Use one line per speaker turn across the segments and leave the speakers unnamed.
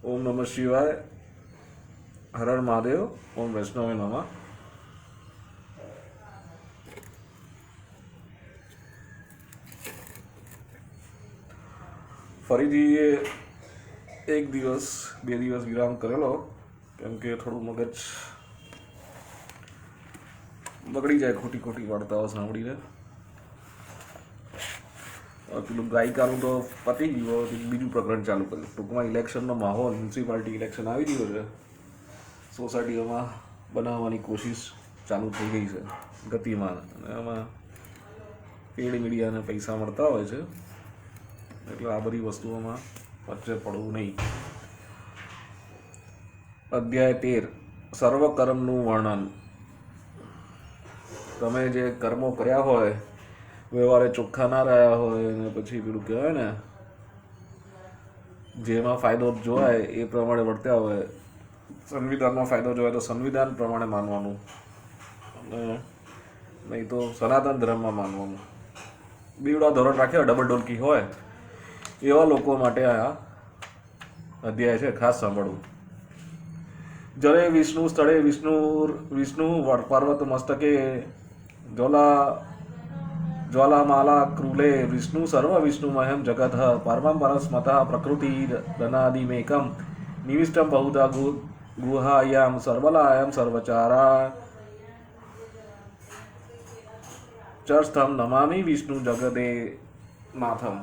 ओम नमः शिवाय, हर हर महादेव, ओम वैष्णवे नमः। ફરીથી એક દિવસ બે દિવસ વિરામ કરેલો, કેમ કે થોડું મગજ બગડી જાય ખોટી ખોટી વાર્તાઓ સાંભળીને. પેલું ગાયિકાનું તો પતી ગયું, બીજું પ્રકરણ ચાલુ કર્યું. ટૂંકમાં ઇલેક્શનનો માહોલ, મ્યુનિસિપાલિટી ઇલેક્શન આવી ગયો છે, સોસાયટીઓમાં બનાવવાની કોશિશ ચાલુ થઈ ગઈ છે ગતિમાન. અને એમાં પેડ મીડિયાને પૈસા મળતા હોય છે, એટલે આ બધી વસ્તુઓમાં વચ્ચે પડવું નહીં. અધ્યાય 13, સર્વ કર્મનું વર્ણન. તમે જે કર્મો કર્યા હોય, વ્યવહારે ચોખ્ખા ના રહ્યા હોય, અને પછી પેલું કહેવાય ને, જેમાં ફાયદો જોવાય એ પ્રમાણે વર્ત્યા હોય, સંવિધાનમાં ફાયદો જોવાય તો સંવિધાન પ્રમાણે માનવાનું, અને નહીં તો સનાતન ધર્મમાં માનવાનું. બીવડા ધોરણ રાખ્યા ડબલ ડોલકી હોય એવા લોકો માટે આ અધ્યાય છે, ખાસ સાંભળવું. જરે વિષ્ણુ સ્થળે વિષ્ણુ પર્વત મસ્તકે જ્વાલામાલા કૃલે વિષ્ણુ સર્વ વિષ્ણુમયમ જગત પરમં પરસ્મત પ્રકૃતિ દનાદિમેકમ નિવિષ્ટમ બહુધા ગુહાયામ સર્વલાયમ સર્વચારા ચરસ્થમ નમામિ વિષ્ણુ જગદે નાથમ.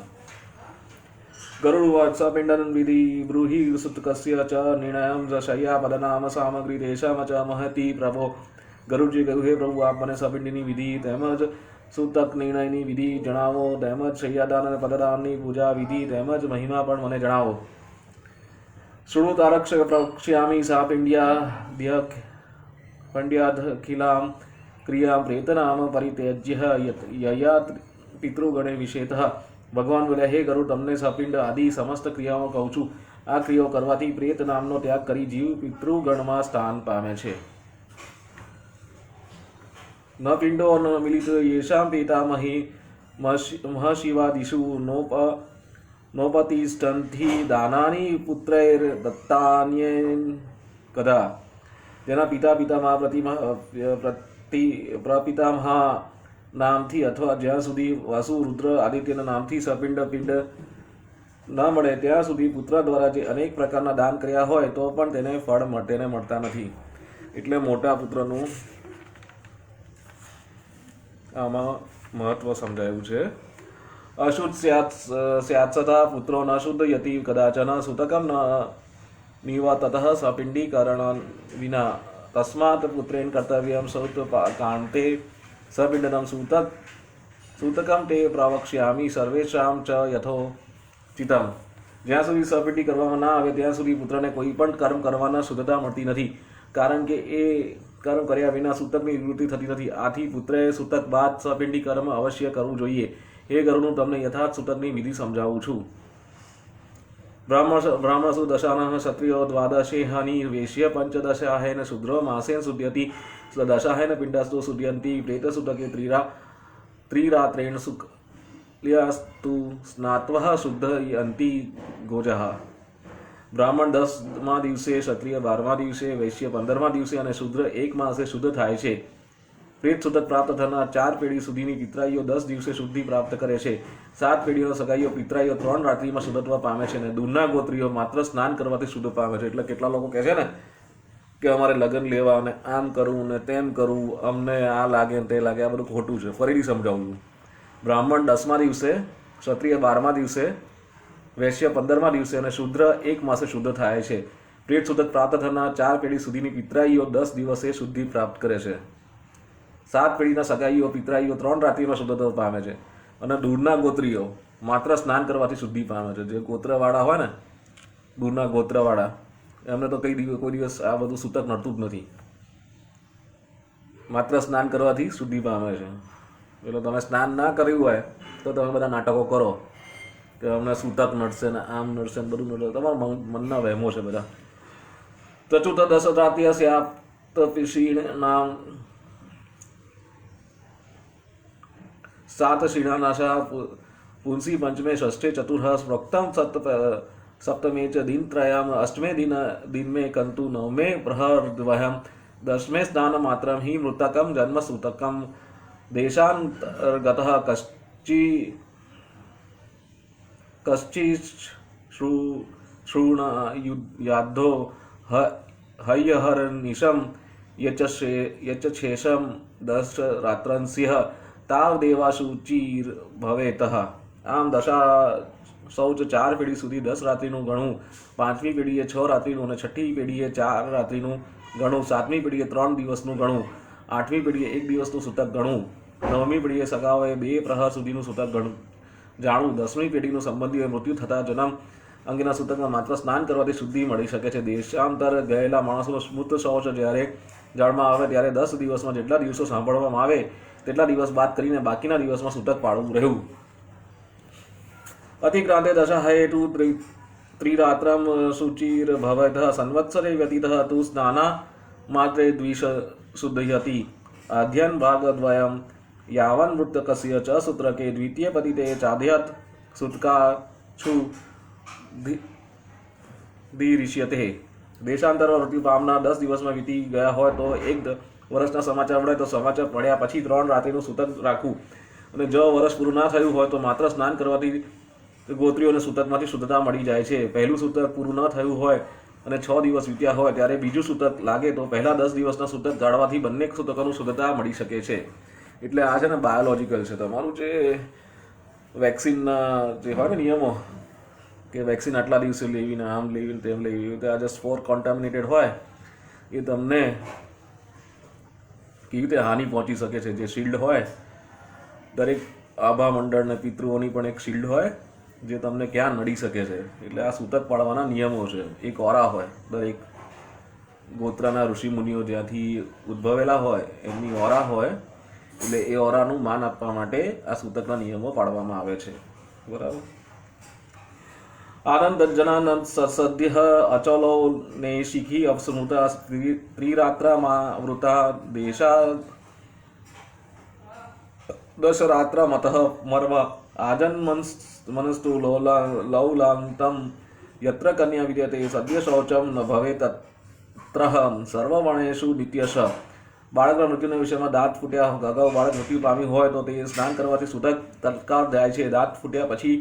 ગરુડવાચ પિંડન વિધિ બ્રૂહિ સુતકસ્ય ચ નિર્ણયમ શય્યા પદનામ સામગ્રી દેશમ ચ મહતી પ્રભો. ગરુડજી કહ્યું, હે પ્રભુ, આપ મને સપિંડની વિધિ તેમજ સૂતક નિર્ણયની વિધિ જણાવો, તેમજ શય્યાદાન અને પદદાનની પૂજા વિધિ તેમજ મહિમા પણ મને જણાવો. શૃણુ તારક્ષ પ્રક્ષ્યામી સા પંડ્યાદખિલામ ક્રિયા પ્રેતનામ પરિત્યજ્ય યયાત પિતૃગણે વિશેષ. ભગવાન બોલ્યા, હે ગરુડ, તમને સપિંડ આદિ સમસ્ત ક્રિયાઓ કહું છું. આ ક્રિયાઓ કરવાથી પ્રેત નામનો ત્યાગ કરી જીવ પિતૃગણમાં સ્થાન પામે છે. ન પિંડો ન મિલિત યેષામ પિતામહી મહશિવાદિષુ નોપતિષ્ઠન્તિ દાનાની પુત્રૈર દત્તાન્યેન કદા. જેના પિતા પ્રપિતામહ નામથી અથવા જ્યાં સુધી વાસુ રુદ્ર આદિત્યના નામથી સપિંડ પિંડ ન મળે ત્યાં સુધી પુત્ર દ્વારા જે અનેક પ્રકારના દાન કર્યા હોય તો પણ તેને ફળ મળતા નથી. એટલે મોટા પુત્રનું આમાં મહત્વ સમજાયું છે. અશુદ્ધ સ્યાત્સતા પુત્રો ન શુદ્ધ યતિ કદાચન સુતકમ ન નિવતત સપિંડીકરણ વિના તસ્માત પુત્રેન કર્તવ્યમ સૌત કાંતે સપિંડનમ સૂતકમ તે પ્રવક્ષ્યામિ સર્વેષામ ચ યથોચિતમ. જ્યાં સુધી સપિંડી કરવામાં ના આવે ત્યાં સુધી પુત્રને કોઈ પણ કર્મ કરવાના શુદ્ધતા મળતી નથી, કારણ કે એ કર્મ કર્યા વિના સૂતકની નિવૃત્તિ થતી નથી. આથી પુત્રએ સૂતક બાદ સપિંડી કર્મ અવશ્ય કરવું જોઈએ. હે ગરુડ, તમને યથાર્થ સૂતકની વિધિ સમજાવું છું. બ્રાહ્મણસુ દશાનઃ ક્ષત્રિયો દ્વાદશેહની વેશ્ય પંચદશાહેન શુદ્રો માસેન શુદ્ધ્યતિ દશાહેન પિંડસ્તો શુદ્ધ્યંતિ પ્રેતસૂતકે ત્રિરાત્રેણ શુક્લ્યાસ્તુ સ્નાત્વઃ શુદ્ધયંતિ ગોજઃ. બ્રાહ્મણ 10મા દિવસે, ક્ષત્રિય 12મા દિવસે, વૈશ્ય 15મા દિવસે અને શુદ્ર 1 માસે શુદ્ધ થાય છે. પ્રેત શુદ્ધ પ્રાપ્ત થનાર 4 પેઢી સુધીની પિતરાઈઓ 10 દિવસે શુદ્ધિ પ્રાપ્ત કરે છે. 7 પેઢીનો સગાઈઓ પિતરાઈઓ 3 રાત્રિમાં શુદ્ધત્વ પામે છે. અને દૂરના ગોત્રીઓ માત્ર સ્નાન કરવાથી શુદ્ધ પામે છે. એટલે કેટલા લોકો કહે છે ને કે અમારે લગ્ન લેવા અને આમ કરવું ને તેમ કરવું, અમને આ લાગે ને તે લાગે, આ બધું ખોટું છે. ફરીથી સમજાવું છું. બ્રાહ્મણ 10મા દિવસે, ક્ષત્રિય 12મા દિવસે, વૈશ્ય 15મા દિવસે અને શુદ્ર 1 માસે શુદ્ધ થાય છે. પ્રેત શુદ્ધ પ્રાપ્ત થનાર 4 પેઢી સુધીની પિતરાઈઓ 10 દિવસે શુદ્ધિ પ્રાપ્ત કરે છે. 7 પેઢીના સગાઈઓ પિતરાઈઓ 3 રાત્રિમાં શુદ્ધત્વ પામે છે. અને દૂરના ગોત્રીઓ માત્ર સ્નાન કરવાથી શુદ્ધિ પામે છે. જે ગોત્રવાળા હોય ને, દૂરના ગોત્રવાળા, એમને તો કોઈ દિવસ આ બધું સૂતક નડતું જ નથી. માત્ર સ્નાન કરવાથી શુદ્ધિ પામે છે. એટલે તમે સ્નાન ના કર્યું હોય તો તમે બધા નાટકો કરો કે અમને સૂતક નડશે ને આમ નડશે ને બધું નડશે. તમારા મનના વહેમો છે બધા. ચતુર્થ દશ રાત્ય સ્યાપ્ત નામ 7 शीणानाशः पुंसी पंचमे षष्ठे चतुर्थ प्रोक्तम सप्तमे च दिनत्रयम् अष्टमे दिन में कंतु नवमे प्रहरद्वयम् दशमे स्नानमात्रं हि मृतकं जन्म सूतकं देशान्तर्गतः श्रूणयाद्धो हय्यहरनिशं यच्चेषं दशरात्रंस्यः तावदेवाशुचिर्भवेतः। આમ દશા શૌચ 4 પેઢી સુધી 10 રાત્રિનું ગણવું, 5મી પેઢીએ 6 રાત્રિનું અને 6ઠી પેઢીએ 4 રાત્રિનું ગણવું, 7મી પેઢીએ 3 દિવસનું ગણવું, 8મી પેઢીએ 1 દિવસનું સૂતક ગણવું, 9મી પેઢીએ સગાઓએ 2 પ્રહર સુધીનું સૂતક જાણવું, 10મી પેઢીનું સંબંધીઓએ મૃત્યુ થતા જન્મ અંગેના સૂતકમાં માત્ર સ્નાન કરવાથી શુદ્ધિ મળી શકે છે। દેશાંતર ગયેલા માણસોનો સ્મૃત શૌચ જ્યારે જળમાં આવે ત્યારે 10 દિવસમાં જેટલા દિવસો સાંભળવામાં આવે તેટલા દિવસ બાદ કરીને બાકીના દિવસમાં સૂતક પાળવું રહેવું। अतिक्रांते दशहेतु त्रिरात्रं शुचिर्भवतः संवत्सरे व्यतीतः तु स्नानामात्रे द्विशुद्धयति। अध्ययन भागद्वयं यावन् मृतकस्य च सूत्रके द्वितीय पतिते चाध्यत् सूतकाछु दीरिष्यते। देशांतर मृत्यु पामना 10 દિવસમાં વીતી ગયા હોય તો 1 વર્ષના સમાચાર મળે તો સમાચાર પડ્યા પછી 3 રાત્રિનું સૂતક રાખવું, અને જો વર્ષ પૂરું ના થયું હોય તો માત્ર સ્નાન કરવાથી ગોત્રીઓને સૂતકમાંથી શુદ્ધતા મળી જાય છે। પહેલું સૂતક પૂરું ન થયું હોય અને 6 દિવસ વીત્યા હોય ત્યારે બીજું સૂતક લાગે તો પહેલા 10 દિવસના સૂતક ગાળવાથી બંને સૂતકોનું શુદ્ધતા મળી શકે છે। એટલે આ છે ને બાયોલોજિકલ છે। તમારું જે વેક્સિનના જે હોય ને નિયમો કે વેક્સિન આટલા દિવસે લેવી ને આમ લેવી તેમ લેવી, તે આ જસ્ટ ફોર કોન્ટામિનેટેડ હોય એ તમને કેવી રીતે હાનિ પહોંચી શકે છે। જે શિલ્ડ હોય, દરેક આભા મંડળ ને પિતૃઓની પણ એક શિલ્ડ હોય જે તમને ક્યાં નડી શકે છે। એટલે આ સૂતક પાડવાના નિયમો છે। એક ઓરા હોય, દરેક ગોત્રના ઋષિ મુનિઓ જ્યાંથી ઉદ્ભવેલા હોય એમની ઓરા હોય, એટલે એ ઓરાનું માન આપવા માટે આ સૂતકના નિયમો પાડવામાં આવે છે। બરાબર। આનંદ જનાનંદ સદ્ય અચલો નૈશિખી અવસ્મૃતા ત્રિરાત્રમાં વૃતા દેશા દશરાત્રમતઃ મર્મ आजन्मनस्तु लौलान्तं यत्र कन्या विद्यते सद्य शौचं न भवेत् तत्रः सर्ववर्णेषु नित्यश। બાળકના મૃત્યુના વિષયમાં દાંત ફૂટ્યા અગાઉ બાળક મૃત્યુ પામ્યું હોય તો તે સ્નાન કરવાથી સૂતક તત્કાળ જાય છે। દાંત ફૂટ્યા પછી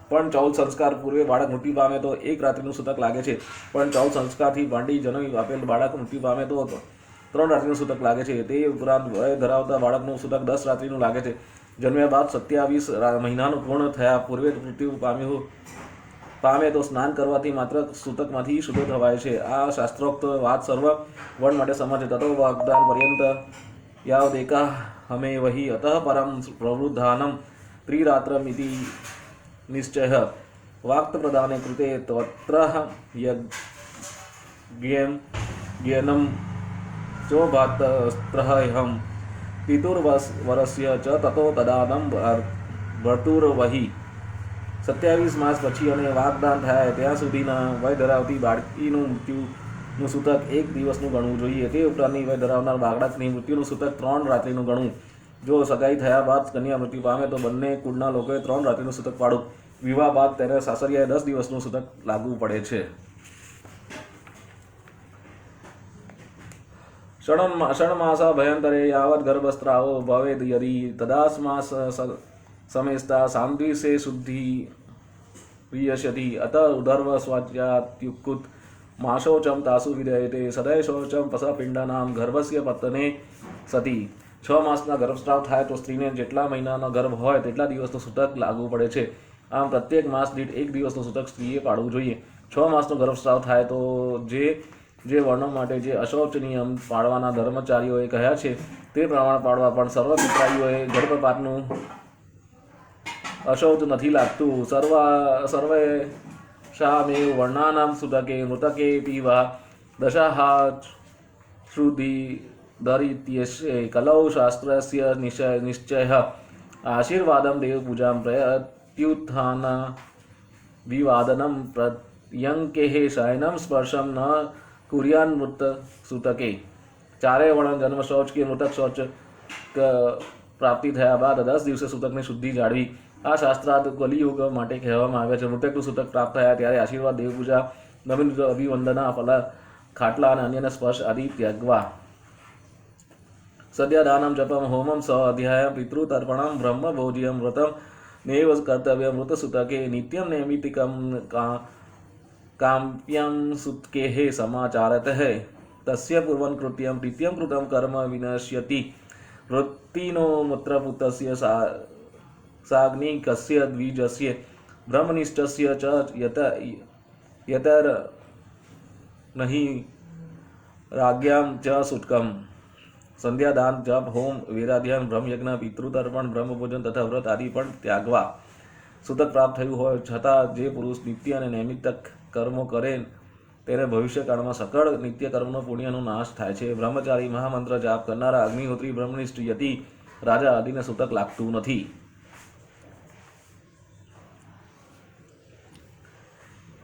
પણ 14 સંસ્કાર પૂર્વે બાળક મૃત્યુ પામે તો 1 રાત્રિનું સૂતક લાગે છે, પણ 14 સંસ્કારથી ભાંડી જન્મી આપેલ બાળક મૃત્યુ પામે તો 3 રાત્રિનું સૂતક લાગે છે। તે ઉપરાંત વય ધરાવતા બાળકનું સૂતક 10 રાત્રિનું લાગે છે। જન્મ્યા બાદ 27 મહિનાનું પૂર્ણ થયા પૂર્વે મૃત્યુ પામે તો સ્નાન કરવાથી માત્ર સૂતકમાંથી શુદ્ધ થવાય છે। આ શાસ્ત્રોક્ત વાત સર્વ વર્ણ માટે સમાન છે। તતો વાગ્દાન પર્યંત યાવદેકા હમે વહી અતઃ પરમ પ્રવૃદ્ધાનમ ત્રિરાત્રમિતિ નિશ્ચય વાક્ત પ્રદાને કૃતે તત્ર યજ્ઞમ ચોભાત્રહમ પિતુર્વરસ્ય ચ તતો તદાનમ ભર્તુર્વહી। 27 માસ પછી અને વાગદાન થાય ત્યાં સુધીના વય ધરાવતી બાળકીનું મૃત્યુનું સૂતક 1 દિવસનું ગણવું જોઈએ। તે ઉપરાંતની વય ધરાવનાર બાળકની મૃત્યુનું સૂતક 3 રાત્રિનું ગણવું। જો સગાઈ થયા બાદ કન્યા મૃત્યુ પામે તો બંને કુળના લોકોએ 3 રાત્રિનું સૂતક પાડવું। વિવાહ બાદ તેને સાસરિયાએ 10 દિવસનું સૂતક લાગવું પડે છે। षण्मासा भयंतरे यावत् गर्भस्रावो भवेद् यदि तदास्मास समेस्ता सान्द्विसे शुद्धि प्रियस्यति अत उदर्व स्वाज्यात्युक्कुत माशोचम तासु विधेयते सदय शौचम पसपिंडानाम गर्भस्य पतने सती। 6 માસના ગર્ભસ્રાવ થાય તો સ્ત્રીને જેટલા મહિનાનો ગર્ભ હોય તેટલા દિવસનું સૂતક લાગવું પડે છે। આમ પ્રત્યેક માસ દીઠ 1 દિવસનું સૂતક સ્ત્રીએ પાડવું જોઈએ। 6 માસનો ગર્ભસ્રાવ થાય તો જે વર્ણો માટે જે અશૌચ નિયમ પાળવાના ધર્મચારીઓએ કહ્યા છે તે પ્રમાણે પાડવા, પણ સર્વ પિતરાઈઓએ ગર્ભપાતનું અશૌચ નથી લાગતું। સર્વે શામેવ વર્ણાનામ સૂતકે મૃતકે પીવા દશાહા શ્રુતિ દરિત્યસ્ય કલૌ શાસ્ત્રસ્ય નિશ્ચય આશીર્વાદમ દેવ પૂજામ પ્રત્યુત્થાન વિવાદનમ પ્રયંકેહ શયનમ સ્પર્શમ ન कुर्यान मृत सूतके। 4 वर्ણ जन्म शौच के मृतक शौच प्राप्ति थया बाद 10 દિવસે સૂતકની શુદ્ધિ જાળવી। આ શાસ્ત્રાર્થ કલિયુગ માટે કહેવામાં આવે છે. મૃતકનું સૂતક પ્રાપ્ત થયા ત્યારે આશીર્વાદ, દેવપૂજા, નવીન અભિવંદના, ફલા, ખાટલા અને અન્યના સ્પર્શ આદિ ત્યાગવા. સદ્યાદાનમ જપમ હોમમ સ અધ્યાયમ પિતૃતર્પણમ બ્રહ્મ ભોજ્યમ વ્રતમ નૈવ કર્તવ્ય મૃત સૂતકે નિત્યમ નૈમિતિકમ કામ્યમ સુતકેહ સમાચારત હૈ તસ્ય પૂર્વં કૃત્યમ પ્રીત્યમ કૃતમ કર્મ વિનશ્યતિ વૃત્તિનો મૂત્રપુતસ્ય સાગ્નિકસ્ય દ્વિજસ્ય બ્રહ્મનિષ્ઠસ્ય ચ યતર નહીં રાજ્યામ ચ સુટકમ. સંધ્યાદાન, જપ, હોમ, વેદાધ્યાન, બ્રહ્મયજ્ઞ, પિતૃતર્પણ, બ્રહ્મભોજન તથા વ્રત આદિ પણ ત્યાગવા. સૂતક પ્રાપ્ત થયું હોય છતાં જે પુરુષ નિત્ય અને નૈમિત્તિક કર્મો કરે તેને ભવિષ્યકાળમાં સકળ નિત્ય કર્મનો પુણ્યનો નાશ થાય છે. બ્રહ્મચારી, મહામંત્ર જાપ કરનારા, અગ્નિહોત્રી, બ્રહ્મનિષ્ઠ, યતિ, રાજા આદિને સૂતક લાગતું નથી.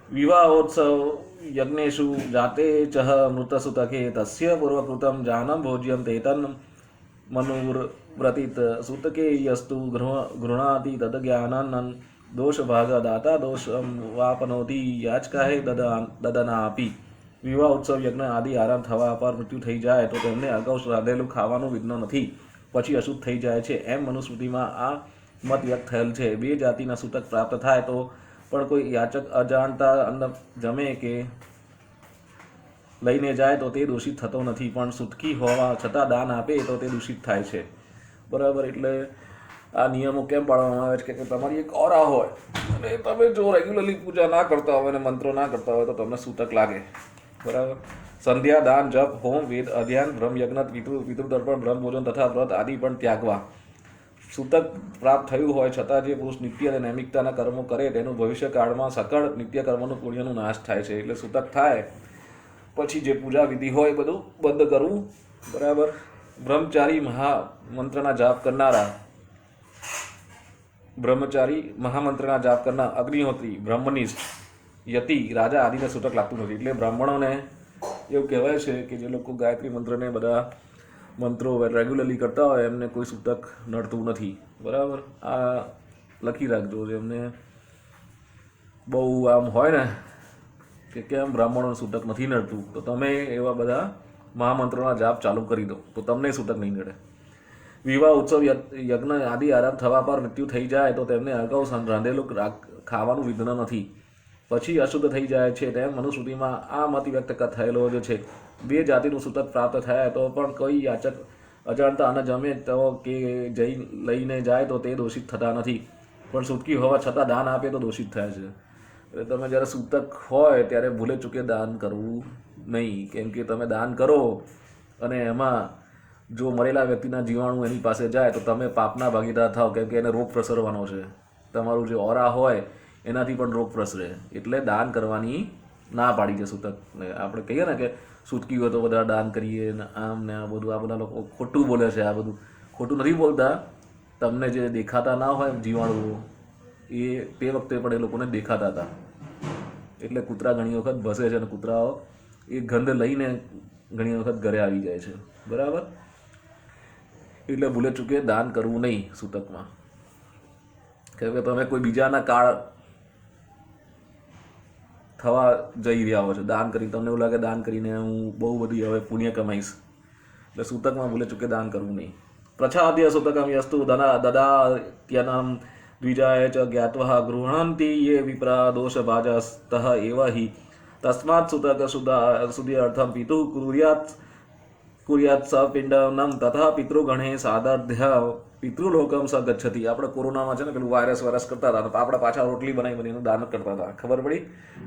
વિવાહોત્સવ યજ્ઞેષુ જાતે ચ મૃતસૂતકે તસ્ય પૂર્વકૃતમ જાનમ ભોજ્યમ તેતન મનુવ્રતિત સૂતકે યસ્તુ ગૃહણાતિ તદજ્ઞાનન દોષભાગ દાતા દોષમ વાપનોતિ યાચકાહે દદનાપી. વિવાહ ઉત્સવ યજ્ઞ આદિ આરામ થવા પર મૃત્યુ થઈ જાય તો તેમને અગાઉ રાંધેલું ખાવાનું વિઘ્ન નથી, પછી અશુદ્ધ થઈ જાય છે. એમ મનુસ્મૃતિમાં આ મત વ્યક્ત થયેલ છે. બે જાતિના સૂતક પ્રાપ્ત થાય તો પણ કોઈ યાચક અજાણતા અન્ન જમે કે લઈને જાય તો તે દૂષિત થતો નથી, પણ સૂતકી હોવા છતાં દાન આપે તો તે દૂષિત થાય છે. બરાબર. એટલે આ નિયમો કેમ પાડવામાં આવે છે કે તમારી એક ઓરા હોય અને તમે જો રેગ્યુલરલી પૂજા ના કરતા હોય અને મંત્રો ના કરતા હોય તો તમને સૂતક લાગે. બરાબર. સંધ્યા, દાન, જપ, હોમ, વેદ અધ્યાન, બ્રહ્મયજ્ઞ, પિતૃતર્પણ, બ્રહ્મભોજન તથા વ્રત આદિ પણ ત્યાગવા. સૂતક પ્રાપ્ત થયું હોય છતાં જે પુરુષ નિત્ય અને નૈમિત્તિકના કર્મો કરે તેનું ભવિષ્યકાળમાં સકળ નિત્ય કર્મનું પુણ્યનું નાશ થાય છે. એટલે સૂતક થાય પછી જે પૂજા વિધિ હોય બધું બંધ કરવું. બરાબર. બ્રહ્મચારી, મહામંત્રના જાપ કરનારા, અગ્નિહોત્રી, બ્રહ્મનિષ્ઠ, યતિ, રાજા આદિને સૂતક લાગતું નથી. એટલે બ્રાહ્મણોને એવું કહેવાય છે કે જે લોકો ગાયત્રી મંત્રને બધા મંત્રો રેગ્યુલરલી કરતા હોય એમને કોઈ સૂતક નડતું નથી. બરાબર. આ લખી રાખજો. એમને બહુ આમ હોય ને કે કેમ બ્રાહ્મણોને સૂતક નથી નડતું, તો તમે એવા બધા મહામંત્રોના જાપ ચાલુ કરી દો તો તમને સૂતક નહીં નડે. વિવાહ ઉત્સવ યજ્ઞ આદિ આરંભ થવા પર મૃત્યુ થઈ જાય તો તેમને અગાઉ રાંધેલું ખાવાનું વિઘ્ન નથી, પછી અશુદ્ધ થઈ જાય છે. તેમ મનુસ્મૃતિમાં આ મત વ્યક્ત થયેલો જ છે. બે જાતિનું સૂતક પ્રાપ્ત થાય તો પણ કોઈ યાચક અજાણતા અન્ન જમે તો કે લઈને જાય તો તે દોષિત થતા નથી, પણ સૂતકી હોવા છતાં દાન આપે તો દોષિત થાય છે. એટલે તમે જ્યારે સૂતક હોય ત્યારે ભૂલે ચૂકે દાન કરવું નહીં, કેમ કે તમે દાન કરો અને એમાં જો મરેલા વ્યક્તિના જીવાણુ એની પાસે જાય તો તમે પાપના ભાગીદાર થાવ, કેમ કે એને રોગ પ્રસરવાનો છે. તમારું જે ઓરા હોય એનાથી પણ રોગ પ્રસરે. એટલે દાન કરવાની ના પાડી છે સૂતકને. આપણે કહીએ ને કે સૂતકી હોય તો બધા દાન કરીએ ને આમ ને આ બધું, આ બધા લોકો ખોટું બોલે છે. આ બધું ખોટું નથી બોલતા. તમને જે દેખાતા ના હોય જીવાણુઓ એ તે વખતે પણ એ લોકોને દેખાતા હતા. એટલે કૂતરા ઘણી વખત ભસે છે અને કૂતરાઓ એ ગંધ લઈને ઘણી વખત ઘરે આવી જાય છે. બરાબર. એટલે ભૂલે ચૂકે દાન કરવું નહીં સૂતકમાં, કેમ કે તમે કોઈ બીજાના કાળ થવા જઈ રહ્યા હો છો દાન કરીને. તમને એવું લાગે દાન કરીને હું બહુ બધી હવે પુણ્ય કમાઈશ, એટલે સૂતકમાં ભૂલે ચૂકે દાન કરવું નહીં. પ્રચ્છાદ્ય સૂતકમ યસ્તુ દદાત્યનમ દ્વિજાય ચ જ્ઞાત્વા ગૃહણંતિ યે વિપ્રા દોષભાજસ્તઃ એવ હિ તસ્માત સૂતક શુદ્ધ્યર્થમ પિતુ કુર્યાત સ પિંડનમ તથા પિતૃગણે સાદર્ધ્ય પિતૃલોકમ સ ગચ્છતિ. આપણે કોરોનામાં છે ને પેલું વાયરસ કરતા હતા, આપણે પાછા રોટલી બનાવી બનીને દાન કરતા હતા. ખબર પડી?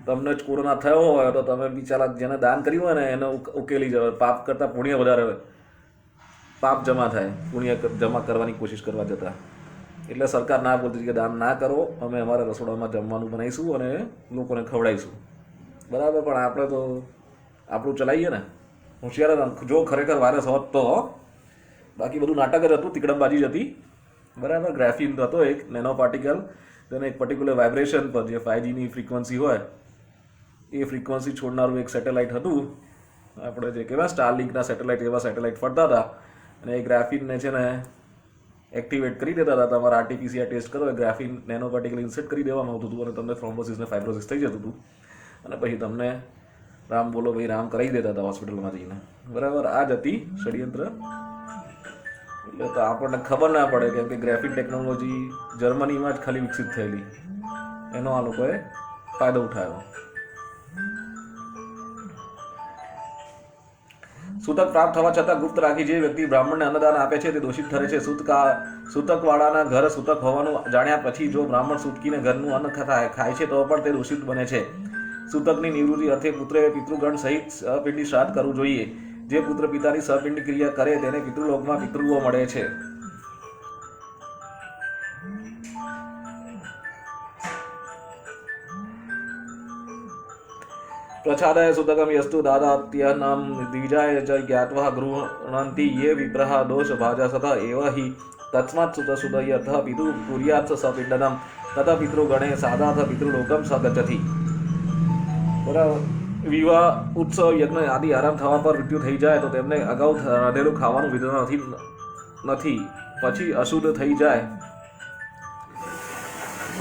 તમને જ કોરોના થયો હોય તો તમે બિચારા જેને દાન કર્યું હોય ને એને ઉકેલી જવાય. પાપ કરતાં પુણ્ય વધારે હોય, પાપ જમા થાય પુણ્ય જમા કરવાની કોશિશ કરવા જતા. એટલે સરકાર ના બોલતી કે દાન ના કરો, અમે અમારા રસોડામાં જમવાનું બનાવીશું અને લોકોને ખવડાવીશું. બરાબર. પણ આપણે તો આપણું ચલાવીએ ને. હોશિયાર જો ખરેખર વાયરસ હોત તો, બાકી બધું નાટક જ હતું, તિકડમબાજી જ હતી. બરાબર. ગ્રાફીન હતો એક નેનો પાર્ટિકલ, તેને એક પર્ટિક્યુલર વાઇબ્રેશન પર જે 5Gની ફ્રીક્વન્સી હોય એ ફ્રીક્વન્સી છોડનારું એક સેટેલાઇટ હતું. આપણે જે કહેવાય સ્ટારલિંકના સેટેલાઇટ, એવા સેટેલાઇટ ફરતા હતા અને એ ગ્રાફીનને છે ને એક્ટિવેટ કરી દેતા હતા. તમારા આરટીપીસીઆર ટેસ્ટ કરો, ગ્રાફીન નેનો પાર્ટિકલ ઇન્સર્ટ કરી દેવામાં આવતું હતું અને તમને થ્રોમ્બોસિસ ને ફાઇબ્રોસિસ થઈ જતું હતું અને પછી તમને રામ બોલો ભાઈ રામ કરાવી દેતા હતા હોસ્પિટલમાં જઈને. બરાબર, આ જ હતી ષડયંત્ર. એટલે તો આપણને ખબર ના પડે કેમ કે ગ્રાફીન ટેકનોલોજી જર્મનીમાં જ ખાલી વિકસિત થયેલી, એનો આ લોકોએ ફાયદો ઉઠાવ્યો. સૂતક પ્રાપ્ત થવા છતાં ગુપ્ત રાખી જે વ્યક્તિ બ્રાહ્મણને અન્નદાન આપે છે તે દોષિત ઠરે છે. સૂતકવાળાના ઘર સૂતક હોવાનું જાણ્યા પછી જો બ્રાહ્મણ સૂતકીને ઘરનું અન્ન ખાય છે તો પણ તે દોષિત બને છે. સૂતકની નિવૃત્તિ અર્થે પુત્રએ પિતૃગણ સહિત સપિંડી શ્રાદ્ધ કરવું જોઈએ. જે પુત્ર પિતાની સપિંડી ક્રિયા કરે તેને પિતૃલોકમાં પિતૃઓ મળે છે. प्रच्छादय सुतकम यस्तु दादात्यन्नं द्विजाय च ज्ञात्वा गृह्णन्ति ये विप्रः दोषभाजसत एव हि तस्मात् सुतसुत यतः पितु कुर्यात् सपिण्डनं ततः पितृगणे सादाथ पितृलोकं स गच्छति. બરાબર, વિવાહ ઉત્સવ યજ્ઞ આદિ આરામ થવા પર મૃત્યુ થઈ જાય તો તેમને અગાઉ રાધેલું ખાવાનું વિધાન નથી, પછી અશુદ્ધ થઈ જાય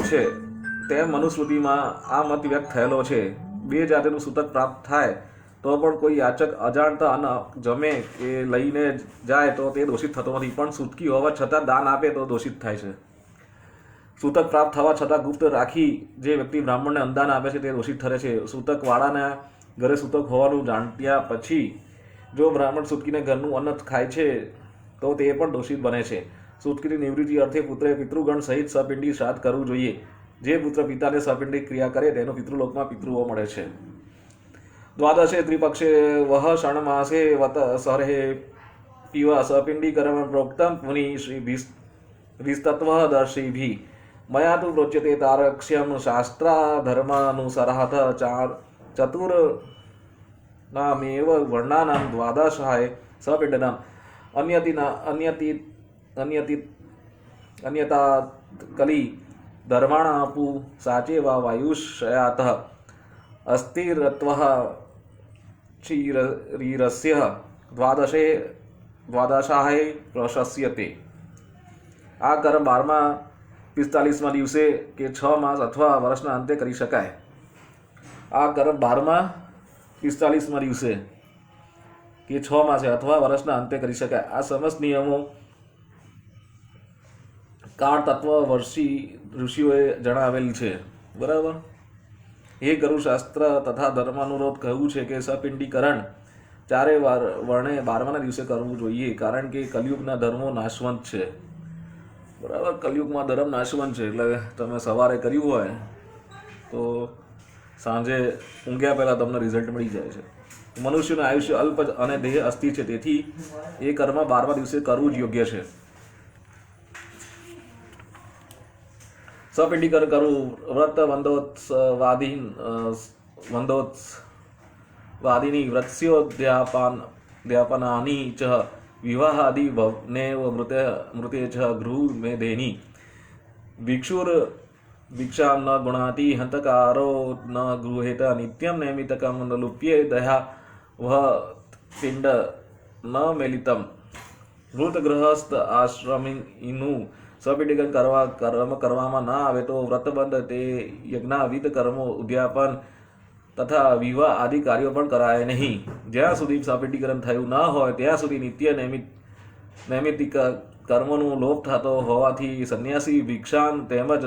છે તેમ મનુસ્મૃતિમાં આ મત વ્યક્ત થયેલો છે. બે જાતિનું સૂતક પ્રાપ્ત થાય તો પણ કોઈ યાચક અજાણતા અન્ન જમે કે લઈને જાય તો તે દોષિત થતો નથી, પણ સૂતકી હોવા છતાં દાન આપે તો દોષિત થાય છે. સૂતક પ્રાપ્ત થવા છતાં ગુપ્ત રાખી જે વ્યક્તિ બ્રાહ્મણને અન્નદાન આપે છે તે દોષિત ઠરે છે. સૂતકવાળાના ઘરે સૂતક હોવાનું જાણ્યા પછી જો બ્રાહ્મણ સૂતકીને ઘરનું અન્ન ખાય છે તો તે પણ દોષિત બને છે. સૂતકીની નિવૃત્તિ અર્થે પુત્રે પિતૃગણ સહિત સપિંડી શ્રાદ્ધ કરવું જોઈએ. જે પુત્ર પિતાને સપિંડી ક્રિયા કરે તેનો પિતૃલોકમાં પિતૃઓ મળે છે. દ્વાદશે ત્રિપક્ષે વહ ષણમાસે વત સરહે પીવા સપિંડીકરણ પ્રોક્તમ મુનિ શ્રીભિસ્તત્વદર્શિભિ મયા તુ પ્રોચ્યતે તારક્ષ્યમ શાસ્ત્રાધર્માનુસરાત ચતુર્નામેવ વર્ણાનામ દ્વાદશાય સપિંડનામ અન્યતા કલી ધર્માણાપુ સાચે વા વાયુષયાત અસ્થિરત્વઃ ચીરસ્ય દ્વાદશાય પ્રશસ્યતે. આ કર્મ 12મા 45મા દિવસે કે 6 માસ અથવા વર્ષના અંતે કરી શકાય. આ કર્મ 12મા 45મા દિવસે કે 6 માસે અથવા વર્ષના અંતે કરી શકાય. આ સમસ્ત નિયમો કાળ તત્વ વર્ષી ઋષિઓએ જણાવેલ છે. બરાબર, એ ગરુશાસ્ત્ર તથા ધર્માનુરોધ કહ્યું છે કે સપિંડીકરણ ચારે વર્ણે 12માના દિવસે કરવું જોઈએ, કારણ કે કલયુગના ધર્મો નાશવંત છે. બરાબર, કલયુગમાં ધર્મ નાશવંત છે, એટલે તમે સવારે કર્યું હોય તો સાંજે ઊંઘ્યા પહેલાં તમને રિઝલ્ટ મળી જાય છે. મનુષ્યનું આયુષ્ય અલ્પ અને દેહ અસ્થિર છે, તેથી એ કર્મ 12મા દિવસે કરવું જ યોગ્ય છે. સપિંડીકરણ કરવું વ્રત વંદોત્સવાદિની વ્રત્સ્યોદ્યાપનાની ચ વિવાહાદિ ભવનેવ મૃતે ચ ગૃહ મેદેની ભિક્ષામ ન ગુણાતિ હંતકારો ન ગૃહેત નિત્યમ નૈમિતકમ ન લુપ્યે દયા વહ પિંડ ન મેલિતમ. મૃત ગૃહસ્થ આશ્રમીનું સપિંડીકરણ કર્મ કરવામાં ના આવે તો વ્રતબંધ તે યજ્ઞાવિધ કર્મો ઉદ્યાપન તથા વિવાહ આદિ કાર્યો પણ કરાય નહીં. જ્યાં સુધી સપિંડીકરણ થયું ના હોય ત્યાં સુધી નિત્ય નૈમિતિક કર્મોનું લોપ થતો હોવાથી સંન્યાસી ભિક્ષાન તેમજ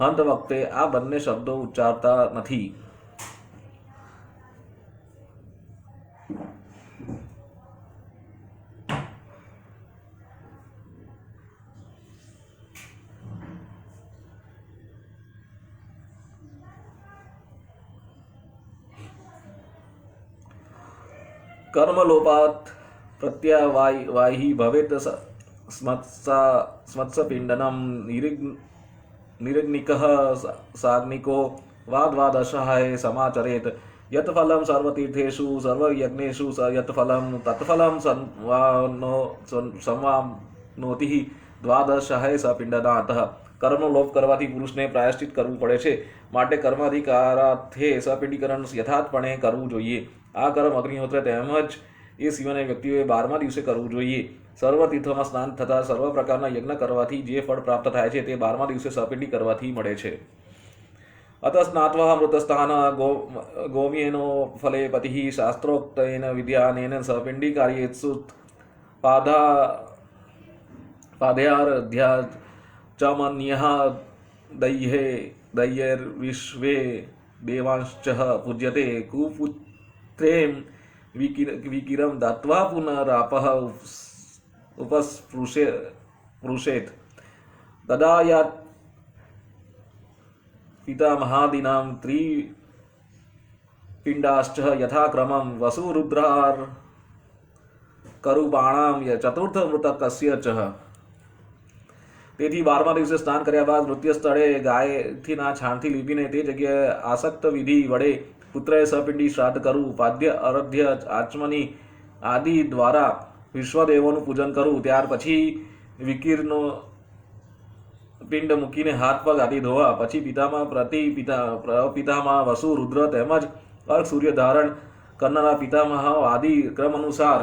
હંત વખતે આ બંને શબ્દો ઉચ્ચારતા નથી. કર્મલોપાત પ્રત્યાવાહી ભવેત સ્મત્સપિંડનમ નિરગ્નિકઃ સાગ્નિકો વા દ્વાદશાય સમાચરેત. યત ફલમ સર્વતીર્થેષુ સર્વયજ્ઞેષુ યત ફલમ તત્ફલમ સંવાનોતિ દ્વાદશાય સપિંડનાથ. કર્મનો લોપ કરવાથી પુરુષને પ્રાયશ્ચિત કરવું પડે છે, માટે કર્માધિકારાર્થે સપિંડીકરણ યથાર્થપણે કરવું જોઈએ. આ કર્મ અગ્નિહોત્ર તેમજ એ સિવાયના વ્યક્તિઓએ 12મા દિવસે કરવું જોઈએ. સર્વ તીર્થોમાં સ્નાન થતા સર્વ પ્રકારના યજ્ઞ કરવાથી જે ફળ પ્રાપ્ત થાય છે તે 12મા દિવસે સપિંડી કરવાથી મળે છે. અત સ્નાત્વા અમૃતસ્થાન ગોમ્યેનો ફલે પતિઃ શાસ્ત્રોક્તેન વિદ્યાનેન સપિંડી કાર્યેત્સુ પાદયારધ્યા ચમન્યઃ દય્યૈર્વિશ્વે દેવાંશ્ચ પૂજ્યતે કુપુત્રેમ વિકિરમ દત્વા પુનરાપઃ ઉપસ્પૃશેત તદા યાત પિતામહાદીનાં ત્રિપિંડાશ્ચ યથાક્રમં વસુરુદ્રાર કરુબાણામ ચતુર્થ મૃતકસ્ય ચ. તેથી 12મા દિવસે સ્નાન કર્યા બાદ મૃત્યુ સ્થળે ગાયથીના છાણથી લીપીને તે જગ્યાએ આસક્ત વિધિ વડે પુત્રએ સપિંડી શ્રાદ્ધ કરવું. પાદ્ય અરધ્ય આચમની આદિ દ્વારા વિશ્વદેવોનું પૂજન કરવું. ત્યાર પછી વિકીરનો પિંડ મૂકીને હાથ પગ આદિ ધોવા. પછી પિતામાં પ્રપિતામાં વસુ રુદ્ર તેમજ અર્ક સૂર્ય ધારણ કરનારા પિતામહ આદિ ક્રમ અનુસાર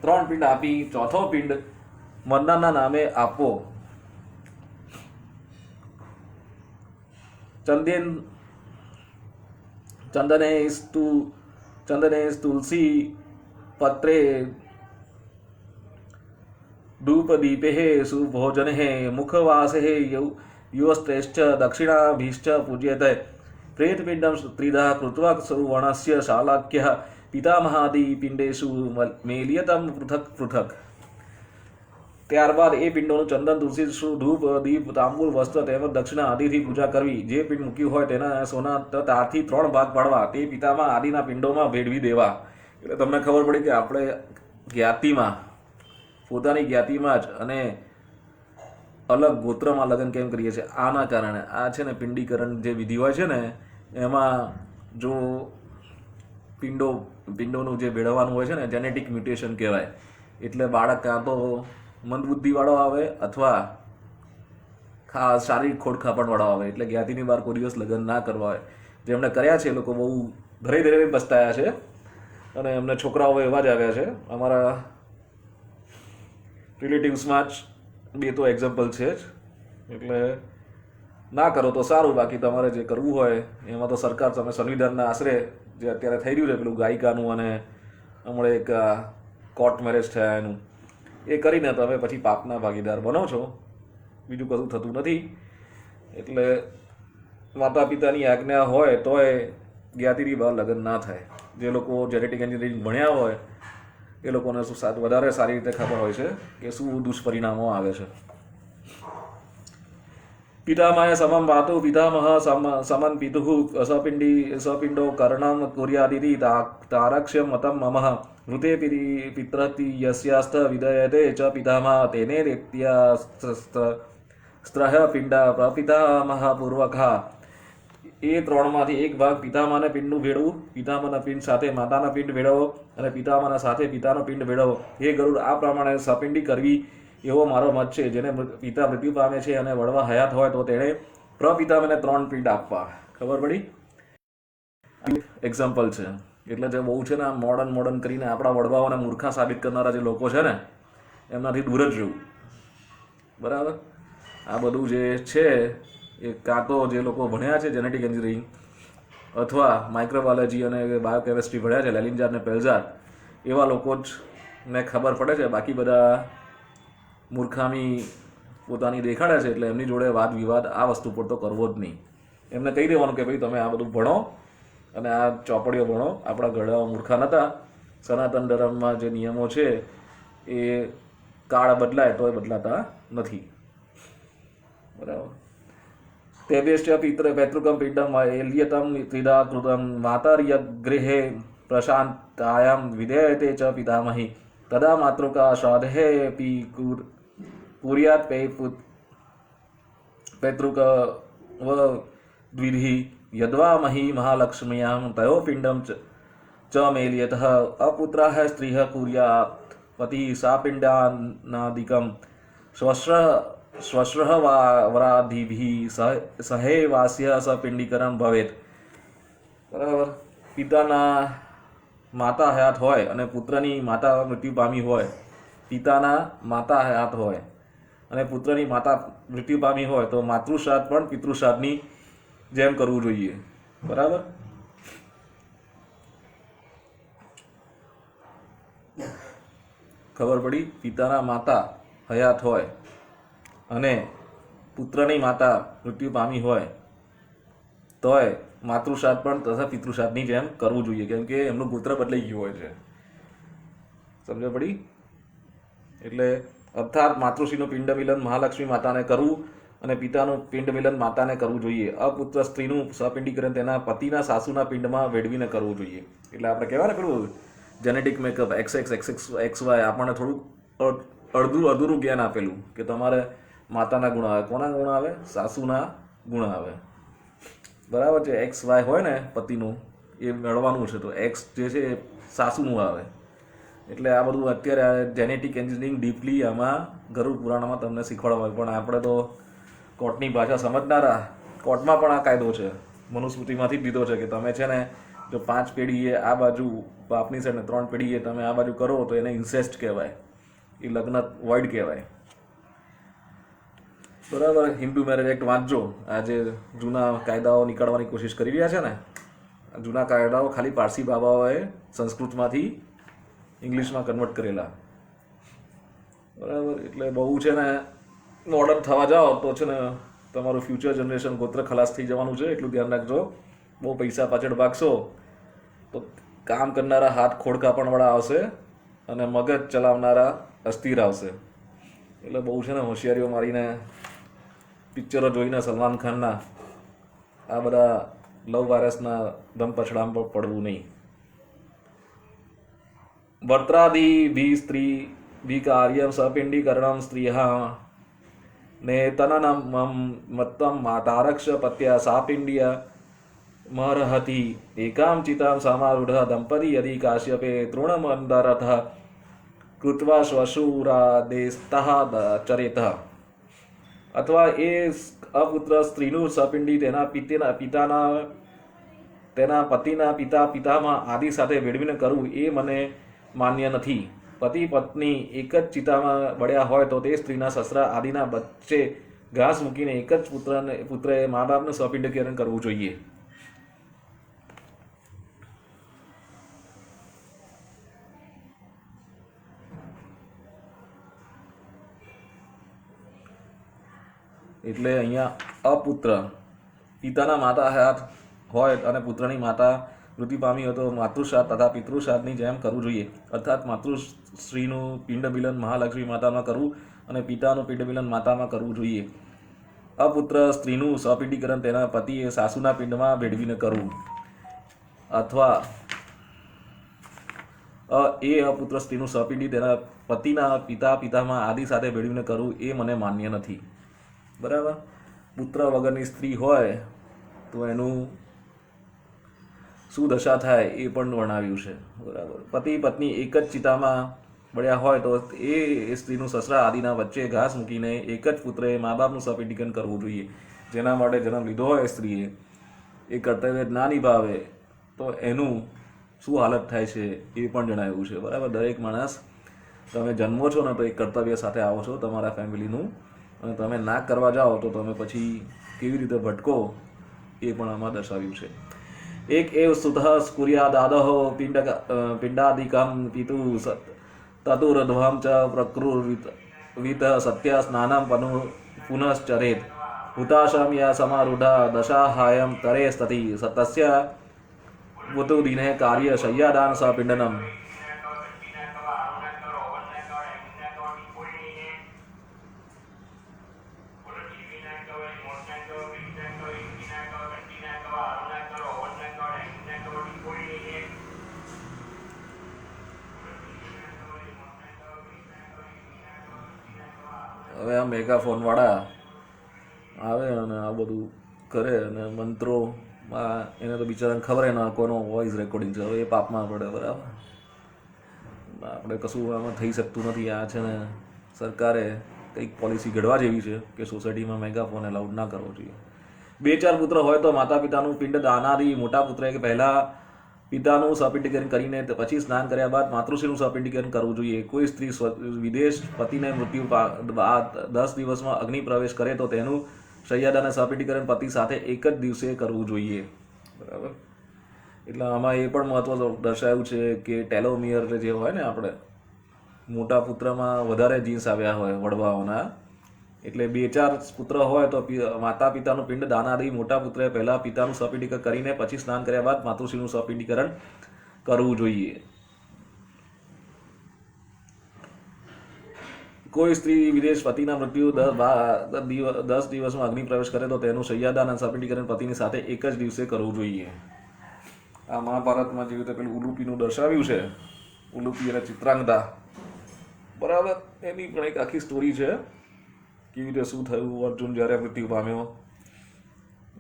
3 પિંડ આપી ચોથો પિંડ મરનારના નામે આપવો. ચંદને તુલસી પત્રે ધૂપદીપે સુભોજને મુખવાસે યુવસ્ત્રેશ્ચ દક્ષિણાભિશ્ચ પૂજ્યતે. પ્રેતપિંડમ ત્રિધા કૃત્વા સુવર્ણસ્ય શાલાખ્યઃ પિતામહાદિ પિંડેષુ મેલિયતમ પૃથક પૃથક. ત્યારબાદ એ પિંડોનું ચંદન તુલસી ધૂપ દીપ તાંબુલ વસ્ત્ર તેમજ દક્ષિણા આદિથી પૂજા કરવી. જે પિંડ મૂક્યું હોય તેના સોના તારથી 3 ભાગ પાડવા. તે પિતામાં આદિના પિંડોમાં ભેળવી દેવા. એટલે તમને ખબર પડી કે આપણે જ્ઞાતિમાં પોતાની જ્ઞાતિમાં જ અને અલગ ગોત્રમાં લગ્ન કેમ કરીએ છીએ. આના કારણે આ છે ને પિંડીકરણ જે વિધિ હોય છે ને એમાં જો પિંડોનું જે ભેળવવાનું હોય છે ને જેનેટિક મ્યુટેશન કહેવાય. એટલે બાળક કાં તો મંદબુદ્ધિવાળો આવે અથવા શારીરિક ખોડખાપણવાળો આવે. એટલે જ્ઞાતિની બહાર કોઈ દિવસ લગ્ન ના કરવા હોય. જેમણે કર્યા છે એ લોકો બહુ ધરે પસ્તાયા છે અને એમને છોકરાઓ એવા જ આવ્યા છે. અમારા રિલેટિવ્સમાં જ 2 તો એક્ઝામ્પલ છે જ. એટલે ના કરો તો સારું. બાકી તમારે જે કરવું હોય એમાં તો સરકાર તમે સંવિધાનના આશરે જે અત્યારે થઈ રહ્યું છે પેલું ગાયિકાનું અને હમણાં એક કોર્ટ મેરેજ થયા એનું એ કરીને તમે પછી પાપના ભાગીદાર બનો છો. બીજું કશું થતું નથી. એટલે માતા પિતાની આજ્ઞા હોય તોય જ્ઞાતિની બહાર લગ્ન ના થાય. જે લોકો જેનેટિક એન્જિનિયરિંગ ભણ્યા હોય એ લોકોને શું વધારે સારી રીતે ખબર હોય છે કે શું દુષ્પરિણામો આવે છે. પિતામહે સમમ વાતુ પિતામહ સમન પિતુઃ સપિંડો કર્ણમ કુર્યાદિતિ તારક્ષ્ય મતમ મમઃ મૃતે પિત્રતિ યસ્યાસ્થ વિદયતે ચ પિતામહ તેને રેત્યાસ્ત્રહ પિંડા પ્રપિતામહ પૂર્વકઃ. એ 3માંથી એક ભાગ પિતામહને પિંડનું ભેળવું. પિતામહના પિંડ સાથે માતાના પિંડ ભેળવો અને પિતામહના સાથે પિતાનો પિંડ ભેળવો. હે ગરુડ, આ પ્રમાણે સપિંડી કરવી એવો મારો મત છે. જેને પિતા મૃત્યુ પામે છે અને વડવા હયાત હોય તો તેણે પ્રપિતામને 3 પિંડ આપવા. ખબર પડી? એક્ઝામ્પલ છે. એટલે જે બહુ છે ને આ મોડર્ન કરીને આપણા વડવાઓને મૂર્ખા સાબિત કરનારા જે લોકો છે ને એમનાથી દૂર જ રહેવું. બરાબર? આ બધું જે છે એ કાં તો જે લોકો ભણ્યા છે જેનેટિક એન્જિનિયરિંગ અથવા માઇક્રોબાયોલોજી અને બાયોકેમિસ્ટ્રી ભણ્યા છે લેલિન્જાર ને પેલ્ઝાર એવા લોકો જ ને ખબર પડે છે. બાકી બધા મૂર્ખામી પોતાની દેખાડે છે. એટલે એમની જોડે વાદ વિવાદ આ વસ્તુ પર તો કરવો જ નહીં. એમને કહી દેવાનું કે ભાઈ તમે આ બધું ભણો અને આ ચોપડીઓ ભણો. આપણા ઘરડાઓ મૂર્ખા નહોતા. સનાતન ધર્મમાં જે નિયમો છે એ કાળ બદલાય તોય બદલાતા નથી. બરાબર? તેભ્યશ્ચ પૈતૃકમ પિંડમ એલ્યતમ ત્રિધા કૃતમ માતર્યગૃહે પ્રશાંતાયામ વિધેયતે ચ પિતામહી તદા માતૃકા શ્રાદ્ધે કુર્યાત પૈતૃક દ્વિધિ યદ્વા મહી મહાલક્ષ્મ્યામ તયો પિંડમ ચ મેલ્યતઃ અપુત્રાઃ સ્ત્રીઃ કુર્યાત પતિ સાપિંડાનાદિકમ સ્વશ્રહવરાધિભિ સહેવાસ્ય સપિંડીકરણ ભવેત. બરાબર? પિતાના માતા હયાત હોય અને પુત્રની માતા મૃત્યુ પામી હોય, પિતાના માતા હયાત હોય અને પુત્રની માતા મૃત્યુ પામી હોય તો માતૃશ્રાદ્ધ પણ પિતૃશ્રાદ્ધની જેમ કરવું જોઈએ. બરાબર. ખબર પડી? પિતાના માતા હયાત હોય અને પુત્રની માતા મૃત્યુ પામી હોય તોય માતૃશ્રાદ્ધ પણ તથા પિતૃશ્રાદ્ધની જેમ કરવું જોઈએ, કેમ કે એમનું ગોત્ર બદલાઈ ગયું હોય છે. સમજ પડી? એટલે અર્થાત માતૃશ્રીનું પિંડ મિલન મહાલક્ષ્મી માતાને કરવું અને પિતાનું પિંડ મિલન માતાને કરવું જોઈએ. અપુત્ર સ્ત્રીનું સપિંડીકરણ તેના પતિના સાસુના પિંડમાં વેડવીને કરવું જોઈએ. એટલે આપણે કહેવાય ને પેલું જેનેટિક મેકઅપ XXXY આપણને થોડુંક અડધું જ્ઞાન આપેલું કે તમારે માતાના ગુણ આવે. કોના ગુણ આવે? સાસુના ગુણ આવે. બરાબર છે. XY હોય ને પતિનું એ મેળવાનું છે, તો X જે છે એ સાસુનું આવે. એટલે આ બધું અત્યારે જેનેટિક એન્જિનિયરિંગ ડીપલી આમાં ગરુડ પુરાણમાં તમને શીખવાડવા આવે. પણ આપણે તો કોર્ટની ભાષા સમજનારા, કોર્ટમાં પણ આ કાયદો છે, મનુસ્મૃતિમાંથી જ લીધો છે કે તમે છે ને જો 5 પેઢીએ આ બાજુ બાપની છે ને 3 પેઢીએ તમે આ બાજુ કરો તો એને ઇન્સેસ્ટ કહેવાય, એ લગ્ન વોઇડ કહેવાય. બરાબર. હિન્દુ મેરેજ એક્ટ વાંચજો. આ જે જૂના કાયદાઓ નીકાળવાની કોશિશ કરી રહ્યા છે ને, જૂના કાયદાઓ ખાલી પારસી બાબાઓએ સંસ્કૃતમાંથી ઇંગ્લિશમાં કન્વર્ટ કરેલા. બરાબર. એટલે બહુ છે ને મોડર્ન થવા જાઓ તો છે ને તમારું ફ્યુચર જનરેશન ગોત્ર ખલાસ થઈ જવાનું છે, એટલું ધ્યાન રાખજો. બહુ પૈસા પાછળ ભાગશો તો કામ કરનારા હાથ ખોડકાપણવાળા આવશે અને મગજ ચલાવનારા અસ્થિર આવશે. એટલે બહુ છે ને હોશિયારીઓ મારીને પિક્ચરો જોઈને સલમાન ખાનના આ બધા લવ વાયરસના ધમપછડામાં પણ પડવું નહીં. ભર્ત્રાદિ ભી સ્ત્રી ભી કાર્યમ સપિંડીકરણમ સ્ત્રીહા ને તનનમ મત્તમ માતારક્ષ પત્યા સાપિંડિયા મરહતી એકામ ચિતામ સમારૂઢ દંપતી યદિ કાશ્યપે તૃણમંદરથ કૃત્વા શ્વશુરાદેસ્તઃ ચરેત. અથવા એ અપુત્ર સ્ત્રીનું સપિંડી તેના પિતાના તેના પતિના પિતામાં આદિ સાથે ભેળવીને કરવું એ મને માન્ય નથી. પતિ પત્ની એક જ ચિતામાં બળ્યા હોય તો તે સ્ત્રીના સસરા આદિના વચ્ચે ઘાસ મૂકીને એક જ પુત્રએ મા બાપનું સપિંડીકરણ કરવું જોઈએ. એટલે અહીંયા અપુત્ર પિતાના માતા હયાત હોય અને પુત્રની માતા મૃત્યુ પામી હોય તો માતૃશ્રાદ્ધ તથા પિતૃશ્રાદ્ધની જેમ કરવું જોઈએ. અર્થાત માતૃશ્રીનું પિંડ મિલન મહાલક્ષ્મી માતામાં કરવું અને પિતાનું પિંડ મિલન માતામાં કરવું જોઈએ. અપુત્ર સ્ત્રીનું સપિંડીકરણ તેના પતિએ સાસુના પિંડમાં ભેળવીને કરવું. અથવા એ અપુત્ર સ્ત્રીનું સપિંડી તેના પતિના પિતામાં આદિ સાથે ભેળવીને કરવું એ મને માન્ય નથી. બરાબર. પુત્ર વગરની સ્ત્રી હોય તો એનું શું દશા થાય એ પણ વર્ણવ્યું છે. બરાબર. પતિ પત્ની એક જ ચિતામાં બળ્યા હોય તો એ સ્ત્રીનું સસરા આદિના વચ્ચે ઘાસ મૂકીને એક જ પુત્રએ મા બાપનું સપિંડીકરણ કરવું જોઈએ. જેના માટે જન્મ લીધો હોય સ્ત્રીએ એ કર્તવ્ય ના નિભાવે તો એનું શું હાલત થાય છે એ પણ જણાવ્યું છે. બરાબર. દરેક માણસ તમે જન્મો છો ને તો એક કર્તવ્ય સાથે આવો છો તમારા ફેમિલીનું, અને તમે ના કરવા જાઓ તો તમે પછી કેવી રીતે ભટકો એ પણ આમાં દર્શાવ્યું છે. એક એવ સુતઃ સ્કુર્યાદાદઃ પિંડાદિકમ પિતુ તતુરધ્વમ ચ પ્રકૃર્વિત સત્ય સ્નાનમ પુનશ્ચરેત હુતાશમ યા સમારૂઢા દશાહાયમ કરે સ્તતિ તસ્ય વુતુ દિને કાર્ય શય્યાદાન સપિંડનમ. હવે આ મેગાફોનવાળા આવે અને આ બધું કરે અને મંત્રોમાં એને તો બિચારાને ખબર ના કોનો વોઇસ રેકોર્ડિંગ છે. હવે એ પાપમાં પડે. બરાબર. આપણે કશું આમાં થઈ શકતું નથી. આ છે ને સરકારે કંઈક પોલિસી ઘડવા જેવી છે કે સોસાયટીમાં મેગાફોન એલાઉડ ના કરવો જોઈએ. 2-4 પુત્ર હોય તો માતા પિતાનું પિંડ દાનાદિ મોટા પુત્રએ પહેલા પિતાનું સપિંડીકરણ કરીને પછી સ્નાન કર્યા બાદ માતૃશ્રીનું સપિંડીકરણ કરવું જોઈએ. કોઈ સ્ત્રી વિદેશ પતિને મૃત્યુ બાદ 10 દિવસમાં અગ્નિ પ્રવેશ કરે તો તેનું શય્યાદ અને સપિંડીકરણ પતિ સાથે એક જ દિવસે કરવું જોઈએ. બરાબર. એટલે આમાં એ પણ મહત્વ દર્શાવ્યું છે કે ટેલોમિયર જે હોય ને, આપણે મોટા પુત્રમાં વધારે જીન્સ આવ્યા હોય વડવાઓના, એટલે 2-4 પુત્ર હોય તો માતા પિતાનું પિંડ દાનાદી મોટા પુત્રએ પહેલા પિતાનું સપિંડીકરણ કરીને પછી સ્નાન કર્યા બાદ માતૃશ્રીનું સપિંડીકરણ કરવું જોઈએ. કોઈ સ્ત્રી વિદેશ પતિના મૃત્યુ 10 દિવસમાં અગ્નિ પ્રવેશ કરે તો તેનું શય્યાદાન અને સપિંડીકરણ પતિની સાથે એક જ દિવસે કરવું જોઈએ. આ મહાભારતમાં જેવી રીતે પેલું ઉલુપીનું દર્શાવ્યું છે, ઉલુપી અને ચિત્રાંગદા, બરાબર, એની પણ એક આખી સ્ટોરી છે. કેવી રીતે શું થયું, અર્જુન જ્યારે મૃત્યુ પામ્યો,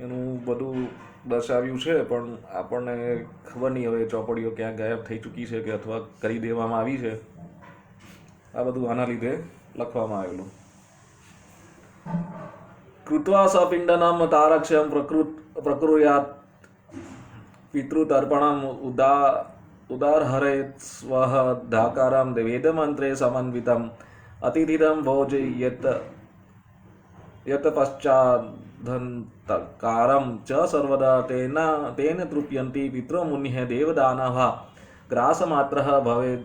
એનું બધું દર્શાવ્યું છે. પણ આપણને ખબર નહીં હવે ચોપડીઓ ક્યાં ગાયબ થઈ ચૂકી છે કે અથવા કરી દેવામાં આવી છે. આ બધું આના લીધે લખવામાં આવેલું. કૃત્વા સપિંડનમ તારક્ષ્યમ પ્રકૃયાત પિતૃતર્પણમ ઉદારહરેત સ્વઃ ધાકારમ વેદમંત્રે સમન્વિતમ અતિથિદમ ભોજયત યત પશ્ચાદંતકારમ ચ સર્વદા તેન તૃપ્યંતિ પિતૃમુનિઃ દેવદાનઃ ગ્રાસમાત્રઃ ભવેદ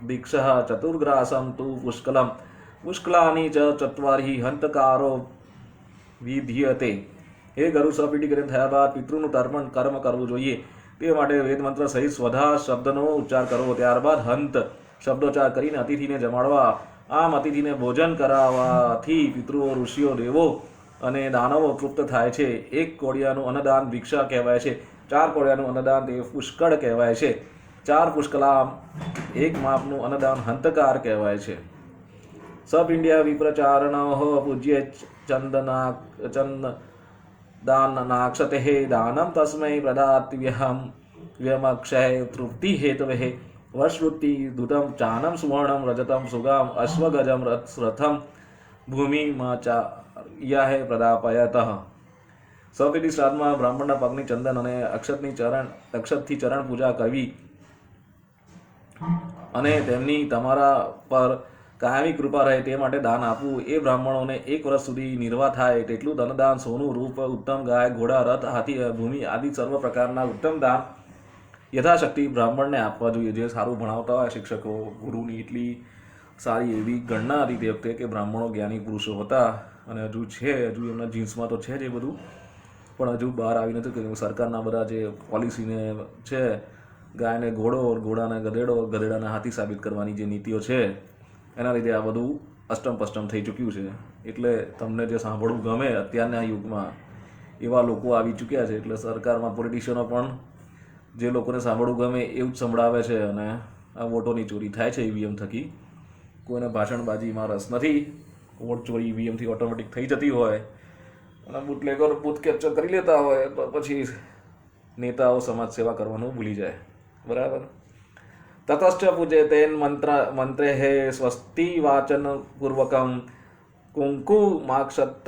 દીક્ષઃ ચતુર્ગ્રાસમ તુ પુષ્કલાની ચ ચત્વારિ હંતકારો વિધીયતે. હે ગરુ, સપિંડીકરણ થયા બાદ પિતૃનું તર્પણ કર્મ કરવું જોઈએ. તે માટે વેદમંત્ર સહિત સ્વધા શબ્દનો ઉચ્ચાર કરવો. ત્યારબાદ હંત શબ્દોચ્ચાર કરીને અતિથિને જમાડવા. આમ અતિથિને ભોજન કરાવવાથી પિતૃઓ, ઋષિઓ, દેવો અને દાનવો તૃપ્ત થાય છે. 1 કોડિયાનું અન્નદાન ભિક્ષા કહેવાય છે. 4 કોડિયાનું અન્નદાન તે પુષ્કળ કહેવાય છે. 4 પુષ્કલામ 1 માપનું અન્નદાન હંતકાર કહેવાય છે. સપિંડ્ય વિપ્રચારણો પૂજ્ય ચંદનાક્ષતે દાનમ તસ્મૈ પ્રદાત્યહમ વ્યમક્ષય તૃપ્તિ હેતવે વર્ષવૃત્તિ ધુતમ ચાનમ સુવર્ણમ રજતમ સુગામ અશ્વગજમ રથમ ભૂમિમાચાર્યાહે પ્રદાપયતઃ. સપિંડી શ્રાદ્ધમાં બ્રાહ્મણના પગની ચંદન અને અક્ષતથી ચરણ પૂજા કરવી અને તેમની તમારા પર કાયમી કૃપા રહે તે માટે દાન આપવું. એ બ્રાહ્મણોને 1 વર્ષ સુધી નિર્વાહ થાય તેટલું ધનદાન, સોનું, રૂપ, ઉત્તમ ગાય, ઘોડા, રથ, હાથી, ભૂમિ આદિ સર્વ પ્રકારના ઉત્તમ દાન યથાશક્તિ બ્રાહ્મણને આપવા જોઈએ. જે સારું ભણાવતા હોય શિક્ષકો, ગુરુની એટલી સારી એવી ગણના હતી તે વખતે કે બ્રાહ્મણો જ્ઞાની પુરુષો હતા. અને હજુ એમના જીન્સમાં તો છે જ એ બધું, પણ હજુ બહાર આવી નથી કે સરકારના બધા જે પોલિસીને છે, ગાયને ઘોડો, ઘોડાને ગધેડો, ગધેડાને હાથી સાબિત કરવાની જે નીતિઓ છે, એના લીધે આ બધું અષ્ટમ થઈ ચૂક્યું છે. એટલે તમને જે સાંભળવું ગમે અત્યારના યુગમાં એવા લોકો આવી ચૂક્યા છે. એટલે સરકારમાં પોલિટિશિયનો પણ જે લોકોને સાંભળવું ગમે એવું જ સંભળાવે છે અને આ વોટોની ચોરી થાય છે ઈવીએમ થકી. કોઈને ભાષણબાજીમાં રસ નથી. વોટ ચોરી ઈવીએમથી ઓટોમેટિક થઈ જતી હોય અને બુટલેગર બૂથ કેપ્ચર કરી લેતા હોય તો પછી નેતાઓ સમાજ સેવા કરવાનું ભૂલી જાય. બરાબર. તતશ્ચ પૂજે તેન મંત્રે હે સ્વસ્તિ વાચન પૂર્વકમ કુંકુમાક્ષત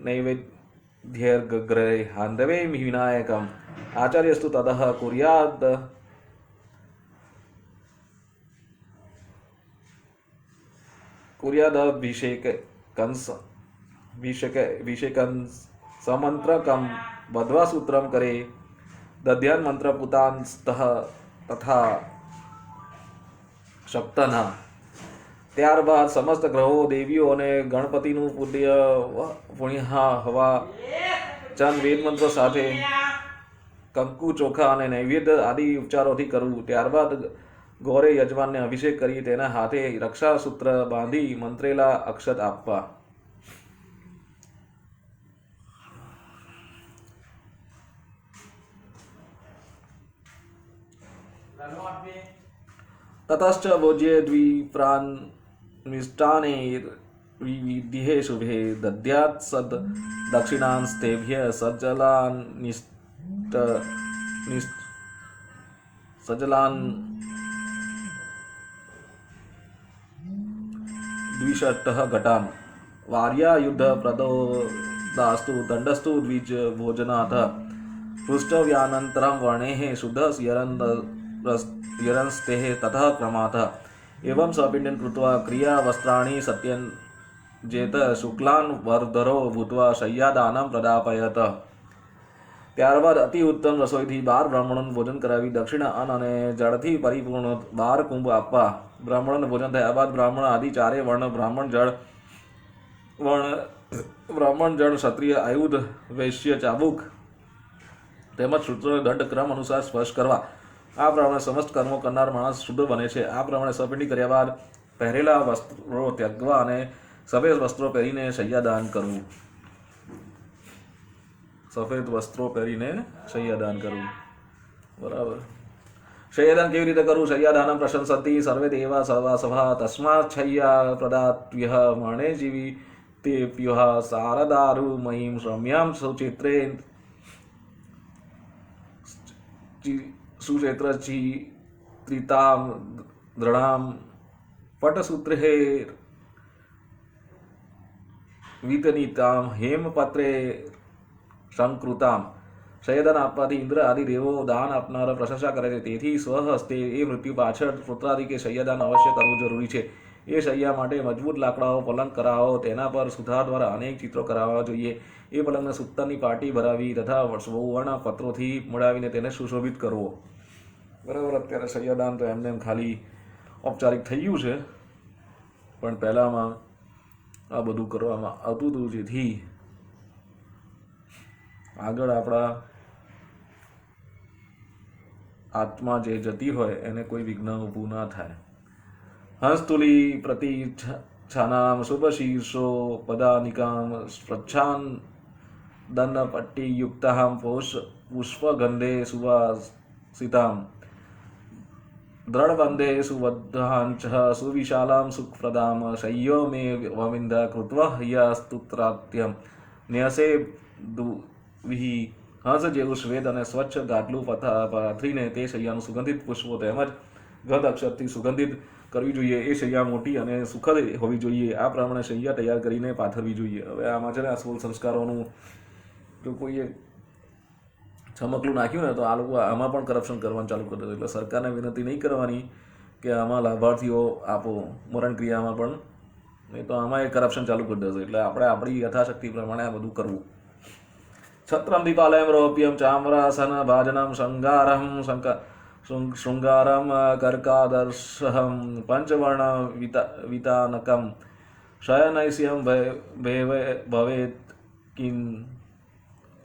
નૈવેદ્યર્ગ્રે હાંદવે વિનાયકમ આચાર્યસ્તુ તદઃ કુર્યાદભિષેકં સમંત્રકમ બદ્ધવા સૂત્રમ કરે દધ્યાન મંત્ર પુતાંસ્તઃ તથા સપ્તના. ત્યારબાદ સમસ્ત ગ્રહો, દેવીઓ અને ગણપતિનું પુણ્ય હવા ચંદ વેદ મંત્રો સાથે કંકુ, ચોખા અને નૈવેદ્ય આદિ ઉપચારોથી કરવું. ત્યારબાદ ગૌરે યજમાનને અભિષેક કરી તેના હાથે રક્ષાસૂત્ર બાંધી મંત્રેલા અક્ષત આપવા. ततश्च भोज्ये द्विप्रान् मिष्टान्नैर् विविधैः शुभे दद्यात् सद् दक्षिणांस्तेभ्यः सजलान् द्विषट्टः घटान् वार्या युद्ध प्रदोदास्तु दण्डस्तु द्विज भोजनाथ पृष्ठव्यानन्तरं वर्णेः शुद्धः यरंस्तेः ततः क्रमातः एवं सपिण्डं कृत्वा क्रियावस्त्राणि सत्यञ्जेत शुक्लान् वरधरो भूत्वा शय्यादानं प्रदापयत। ત્યારબાદ અતિ ઉત્તમ રસોઈથી 12 બ્રાહ્મણોનું ભોજન કરાવી દક્ષિણા અન્ન અને જળથી પરિપૂર્ણ 12 કુંભ આપવા। બ્રાહ્મણોનું ભોજન થયા બાદ બ્રાહ્મણ આદિ ચારે વર્ણ બ્રાહ્મણ જળ ક્ષત્રિય આયુધ વૈશ્ય ચાબુક તેમજ શૂદ્રોને દંડ ક્રમ અનુસાર સ્પર્શ કરવા। આ પ્રમાણે સમસ્ત કર્મો કરનાર માણસ શુદ્ધ બને છે। આ પ્રમાણે સપિંડી કર્યા બાદ પહેરેલા વસ્ત્રો ત્યાગવા અને સફેદ વસ્ત્રો પહેરીને શય્યાદાન કરવું। સફેદ વસ્ત્રો પહેરીને શય્યાદાન કરવું, બરાબર। શય્યાદાન કેવી રીતે કરવું? શય્યાદાનમ પ્રશંસતી સર્વે દેવા સર્વા સભા તસ્માત શય્યા પ્રદાત્યઃ મણે જીવી તેપ્યઃ શારદારુ મહીમ રમ્યામ સુચિત્રે સુચિત્રચિત્રિતામ દૃઢામ પટસૂત્રે વિતનીતામ હેમપત્રે સંકૃતામ। શય્યાદાન આપવાથી ઇન્દ્ર આદિ દેવો દાન આપનાર પ્રશંસા કરે છે, તેથી સ્વહસ્તે એ મૃત્યુ પાછળ પુત્રાદિ કે શય્યાદાન અવશ્ય કરવું જરૂરી છે। એ શૈયા માટે મજબૂત લાકડાઓ પલંગ કરાવો, તેના પર સુથાર દ્વારા અનેક ચિત્રો કરાવવા જોઈએ। એ પલંગને સુતરની પાટી ભરાવી તથા સુવર્ણ પત્રોથી મડાવીને તેને સુશોભિત કરવો, બરાબર। અત્યારે શય્યાદાન તો એમને ખાલી ઔપચારિક થઈ ગયું છે, પણ પહેલામાં આ બધું કરવામાં આવતું હતું, જેથી આગળ આપણા આત્મા જે જતી હોય એને કોઈ વિઘ્ન ઊભું ના થાય। હંસતુલી પ્રતિ છાનામ શુભશીર્ષો પદાનિકામ સ્પૃચ્છાન દન્નપટ્ટીયુક્તામ પુષ્પગંધે સુવાસિતામ દ્રઢબંધે સુવદ્ધાંચ સુવિશાલામ સુખપ્રદામ શય્યો મે વવિંદા કૃત્વા હ્યાસ્તુત્રાત્યમ ન્યસે વિહી। હંસ જેવું શ્વેત અને સ્વચ્છ ગાદલું પાથરીને તે શૈયાનું સુગંધિત પુષ્પો તેમજ ગંધ અક્ષરથી સુગંધિત કરવી જોઈએ। એ શૈયા મોટી અને સુખદ હોવી જોઈએ। આ પ્રમાણે શૈયા તૈયાર કરીને પાથરવી જોઈએ। હવે આમાં છે ને આ 16 સંસ્કારોનું જો કોઈએ છમકલું નાખ્યું ને તો આ લોકો આમાં પણ કરપ્શન કરવાનું ચાલુ કરી દે। એટલે સરકારને વિનંતી નહીં કરવાની કે આમાં લાભાર્થીઓ આપો મરણ ક્રિયામાં, પણ નહીં તો આમાં એ કરપ્શન ચાલુ કરી દેશે। એટલે આપણે આપણી યથાશક્તિ પ્રમાણે આ બધું કરવું। છત્રમ દીપાલયમ રોપ્યમ ચામરાસન ભાજનમ શૃંગારમ કર્કાદર્શહમ પંચવર્ણ વિતાનકમ શયનૈસ્યમ ભવેત કિં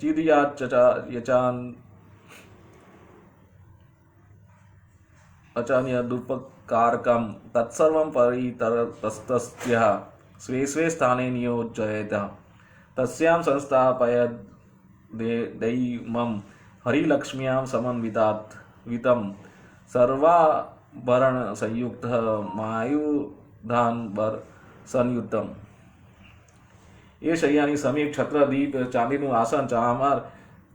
ચિદયાચન અચાન્યદુપકારકમ તત્સર્વં પરિતસ્તસ્ય સ્વે સ્વે સ્થાને નિયોજયેત તસ્યાં સંસ્થાપયદ દૈમમ હરિલક્ષ્મ્યાં સમન્વિતમ સર્વાભરણ સંયુક્ત માયુધાનબર સંયુક્તમ। એ શૈયાની સમીપ છત્ર દીપ ચાંદીનું આસન ચામર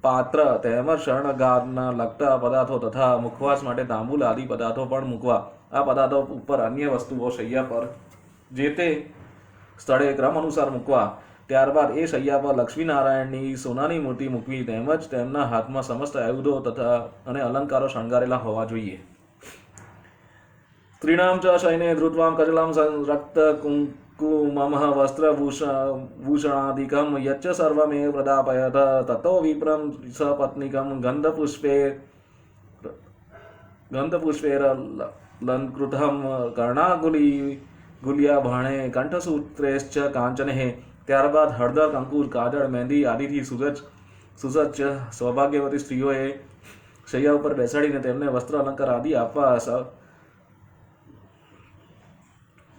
પાત્ર તેમજ શરણગારના લગતા પદાર્થો તથા મુખવાસ માટે તાંબુલ આદિ પદાર્થો પણ મૂકવા। આ પદાર્થો ઉપર અન્ય વસ્તુઓ શૈયા પર જે તે સ્થળે ક્રમ અનુસાર મૂકવા। ત્યારબાદ એ શૈયા પર લક્ષ્મીનારાયણની સોનાની મૂર્તિ મૂકવી તેમજ તેમના હાથમાં સમસ્ત આયુધો તથા અને અલંકારો શણગારેલા હોવા જોઈએ। સ્ત્રીણામ ચ શયને ધૃત્વામ કચલામ રક્ત કુંકુમમ વસ્ત્રભૂષણાદિકમ યચ્ચ સર્વમેવ પ્રદાપયત તતો વિપ્રમ સપત્નિકમ ગંધપુષ્પેરલંકૃતમ કર્ણાગુલિયાભાણે કંઠસૂત્રેશ્ચ કાંચને। ત્યારબાદ હળદર કંકુર કાજળ મહેંદી આદિથી સુસજ્જ સૌભાગ્યવતી સ્ત્રીઓએ શૈયા ઉપર બેસાડીને તેમને વસ્ત્ર અલંકાર આદિ આપવા।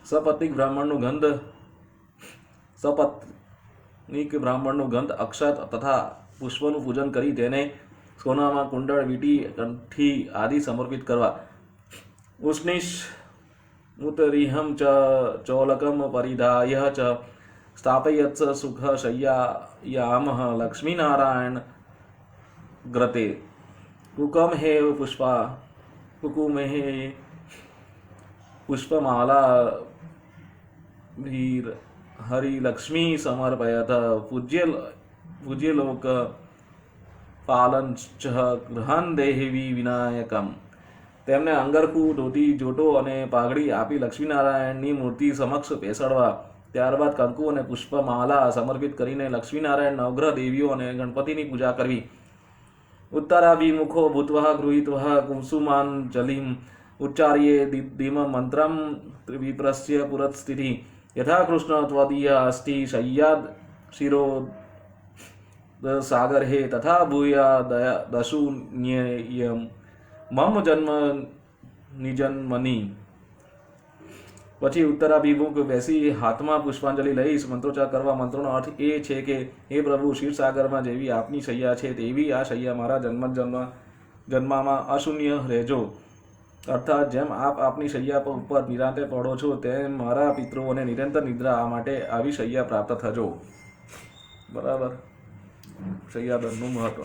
સપત્નિક બ્રાહ્મણનું ગંધ અક્ષત તથા પુષ્પનું પૂજન કરી તેને સોનામાં કુંડળ વીટી કંઠી આદિ સમર્પિત કરવા। ઉષ્ણિશ મુતરિહમ ચ ચોલકમ પરિધાય ચ સ્થાપયત્સ સુખ શય્યાયામઃ લક્ષ્મીનારાયણ ગ્રતે કુકુમહે પુષ્પમાલા હરિલક્ષ્મી સમર્પયત। પૂજ્યલોક પાલંચ ગૃહન દેહવી વિનાયકમ. તેમને અંગરખું, ધોતી, જોટો અને પાઘડી આપી લક્ષ્મીનારાયણની મૂર્તિ સમક્ષ બેસાડવા. ત્યારબાદ કંકુ અને પુષ્પમાલા સમર્પિત કરીને લક્ષ્મીનારાયણ, નવગ્રહ દેવીઓ અને ગણપતિની પૂજા કરવી. ઉત્તરાભિમુખો ભૂત્વઃ ગૃહીત્વઃ કુસુમાંજલિમ ઉચ્ચાર્યે દિમ મંત્રમ વિપ્રસ્ય પુરત્સ્થિતિ યથા કૃષ્ણ ત્વદીય અસ્તિ શય્યાદ શિરો સાગર હે તથા ભૂયા દશુન્યયમ મમ જન્મ નિજન્મની. પછી ઉત્તરાભિમુખ બેસી હાથમાં પુષ્પાંજલિ લઈશ. મંત્રોચ્ચાર કરવા. મંત્રોનો અર્થ એ છે કે હે પ્રભુ, ક્ષીરસાગરમાં જેવી આપની શૈયા છે તેવી આ શૈયા મારા જન્મમાં અશૂન્ય રહેજો. અર્થાત જેમ આપ આપની શૈયા ઉપર નિરાંતે પડો છો તેમ મારા પિતૃઓને નિરંતર નિદ્રા માટે આવી શૈયા પ્રાપ્ત થજો. બરાબર, શૈયાદનનું મહત્વ.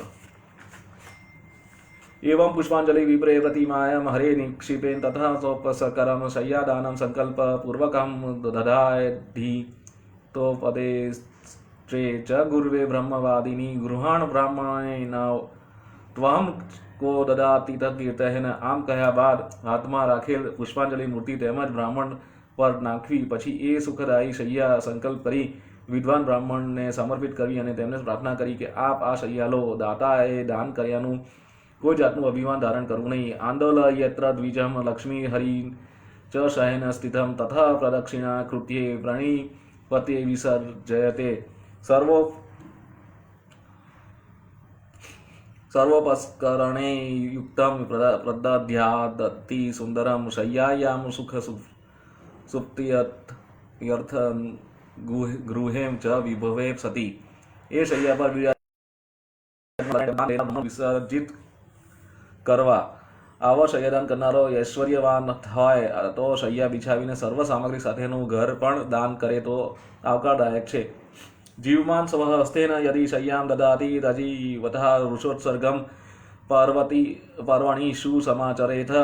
एवं पुष्पांजलि विप्रे प्रतिमायं हरे निक्षिपेन तथा सोपसकरम शय्यादानं संकल्प पूर्वकं दधायधि तो पदे च गुरुवे ब्रह्मवादिनी गृहाण ब्राह्मणेन त्वं को ददाति तत्कीर्तन. આમ કહ્યા બાદ હાથમાં રાખેલ પુષ્પાંજલિ મૂર્તિ તેમજ બ્રાહ્મણ પર નાખવી. પછી એ સુખદાયી શૈયા સંકલ્પ કરી વિદ્વાન બ્રાહ્મણને સમર્પિત કરવી અને તેમને પ્રાર્થના કરી કે આપ આ શૈયા લો. દાતાએ દાન કર્યાનું કોઈ જાતનું અભિમાન ધારણ કરવું નહીં. આંદોલ યત્ર દ્વિજમ લક્ષ્મી હરિ ચ શયન સ્થિતમ તથા પ્રદક્ષિણા કૃત્યે પ્રણીપતે વિસર્જયતે સર્વોપસ્કરણે યુક્તમ પ્રદધ્યાદતિ સુંદરમ શય્યાયામ સુખ સુપ્તિયર્થ ગૃહેમ ચ વિભવે સતી. એ શૈયા પર વિસર્જિત કરવા. આવો શય્યાદાન કરનારો ઐશ્વર્યવાન હોય તો શૈયા બિછાવીને સર્વ સામગ્રી સાથેનું ઘર પણ દાન કરે તો આવકારદાયક છે. જીવમાન સ્વ હસ્તેન યદિ શય્યામ દદાતિ તજીવતઃ ઋષોત્સર્ગમ પર્વણીષુ સમાચરેથ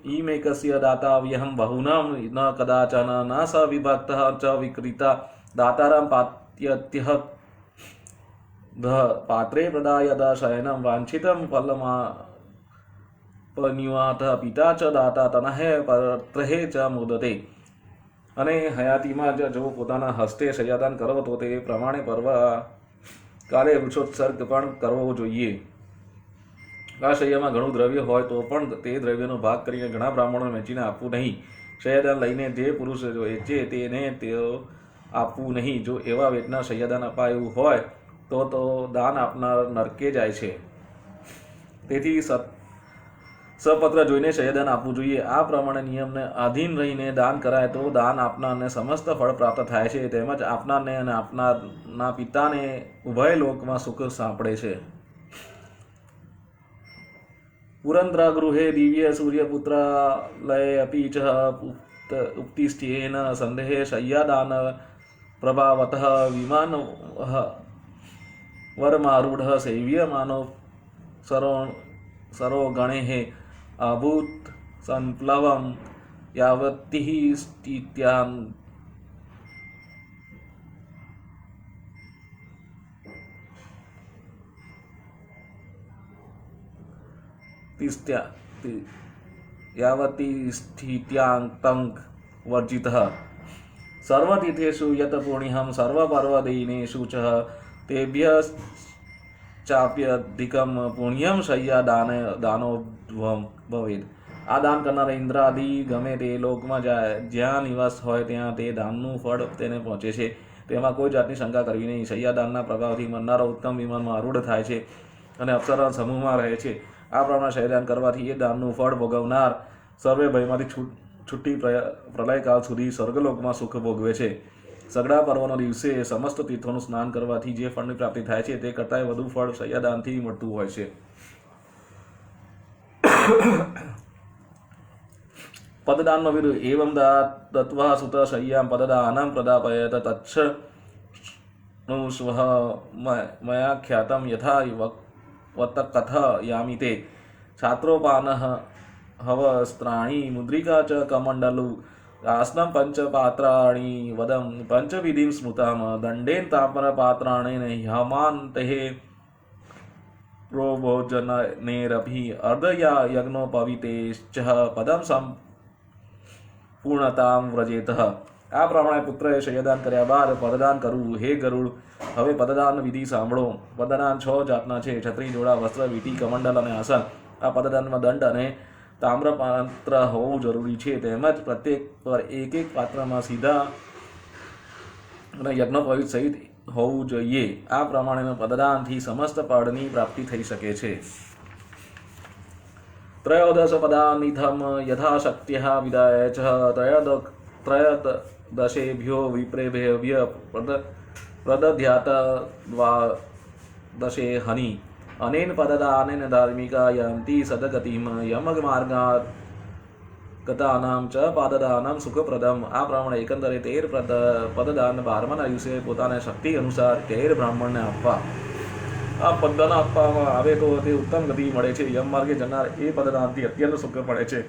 ઈમેકસ્ય દાતાવ્યહં બહૂનાં ન કદાચન ન સ વિભક્તઃ ચ વિક્રીતા દાતારં પાત્યત્યઃ પાત્રે પ્રદાયદ શયનમ વાંછિતમ ફલમાપન્યુઆત પિતા ચ દાતા તનઃ પત્રહે ચ મુદતે. અને હયાતીમાં જો પોતાના હસ્તે શય્યાદાન કરો તો તે પ્રમાણે પર્વ કાલે વૃક્ષોત્સર્ગ પણ કરવો જોઈએ. આ શૈયામાં ઘણું દ્રવ્ય હોય તો પણ તે દ્રવ્યનો ભાગ કરીને ઘણા બ્રાહ્મણોને વહેંચીને આપવું નહીં. શય્યાદાન લઈને જે પુરુષ વેચે તેને તેઓ આપવું નહીં. જો એવા વેચનાર શય્યાદાન અપાયું હોય તો દાન આપનાર નરકે જાય છે. તેથી સપત્ર જોઈને શય્યાદાન આપવું જોઈએ. આ પ્રમાણે નિયમને આધીન રહીને દાન કરાય તો દાન આપનારને સમસ્ત ફળ પ્રાપ્ત થાય છે. તેમજ આપનારને અને આપનારના પિતાને ઉભય લોકમાં સુખ સાંપડે છે. પુરંદ્રગૃહે દિવ્ય સૂર્યપુત્રાલય અપી ચ ઉક્તિષ્ઠ્યેન સંદેહે શય્યાદાન પ્રભાવતઃ વિમાન વરમારૂઢ સેવ્યમાનો સરોગણેઃ અભૂત સંપ્લવમ યાવતિઃ સ્થિત્યાં વર્જિતઃ. સર્વતીર્થેષુ યત પુણ્યં સર્વપર્વદિનેષુ ચ તેભ્યશ્ચાપ્યધિકં પુણ્યં શય્યાદાનો ભવેદ. આ દાન કરનારા ઇન્દ્રાદિ ગમે તે લોકમાં જ્યાં નિવાસ હોય ત્યાં તે દાનનું ફળ તેને પહોંચે છે. તેમાં કોઈ જાતની શંકા કરવી નહીં. શય્યાદાનના પ્રભાવથી મરનારો ઉત્તમ વિમાનમાં આરૂઢ થાય છે અને અપ્સરા સમૂહમાં રહે છે. આ પ્રમાણે શય્યાદાન કરવાથી એ દાનનું ફળ ભોગવનાર સર્વે ભયમાંથી છૂટી પ્રલયકાળ સુધી સ્વર્ગલોકમાં સુખ ભોગવે છે. સગડા પર્વનો દિવસે સમસ્ત તીર્થોનું સ્નાન કરવાથી જે ફળની પ્રાપ્તિ થાય છે તે કરતાં વધુ ફળ શય્યાદાનથી મળતું હોય છે. પદદાનનો વિરુદ્ધ. એવં દત્વા સુત શય્યામ પદદાનમ પ્રદાપયત તચ્છ મયા ખ્યાતમ યથા કથયામિ તે. છાત્રોપાનઃ હવસ્ત્રાણી મુદ્રિકા ચ કમંડલુ આસનમ પંચપાત્રાણી વદમ પંચવિધિમ સ્મૃતામ દંડેન તામ્રપાત્રાણેન હ્યમાંતે प्रोभोजनेरभि अर्धया यज्ञोपवीतेश्च पदम સંપૂર્ણતામ વ્રજેત। આ પ્રમાણે પુત્રએ શયદાન કર્યા બાદ પદદાન કરવું। હે ગરુડ, હવે પદદાન વિધિ સાંભળો। પદદાન 6 જાતના છે: છત્રી, જોડા, વસ્ત્ર, વીટી, કમંડલ અને આસન। આ પદદાનમાં દંડ અને તામ્રપાત્ર હોવું જરૂરી છે, તેમજ પ્રત્યેક પર એક એક પાત્રમાં સીધા અને યજ્ઞોપવીત સહિત હોવું જોઈએ। આ પ્રમાણેના પદદાનથી સમસ્ત પદની પ્રાપ્તિ થઈ શકે છે। ત્રયોદશ પદાનિથમ યથાશક્ત્યઃ વિદાય ચ ત્રયોદશેભ્યો વિપ્રેભ્ય પ્રદધ્યાત દ્વાદશે હનિ। અનેન પદદાનેન ધાર્મિકા યંતિ સદગતિમ યમમાર્ગાત ગતાનામ ચ પાદદાનમ સુખપ્રદમ। આ પ્રમાણે એકંદરે 13 પદદાન 12મા દિવસે પોતાને શક્તિ અનુસાર 13 બ્રાહ્મણને આપવા। આ પદદાન આપવામાં આવે તો તે ઉત્તમ ગતિ મળે છે। યમ માર્ગે જનાર એ પદદાનથી અત્યંત સુખ મળે છે।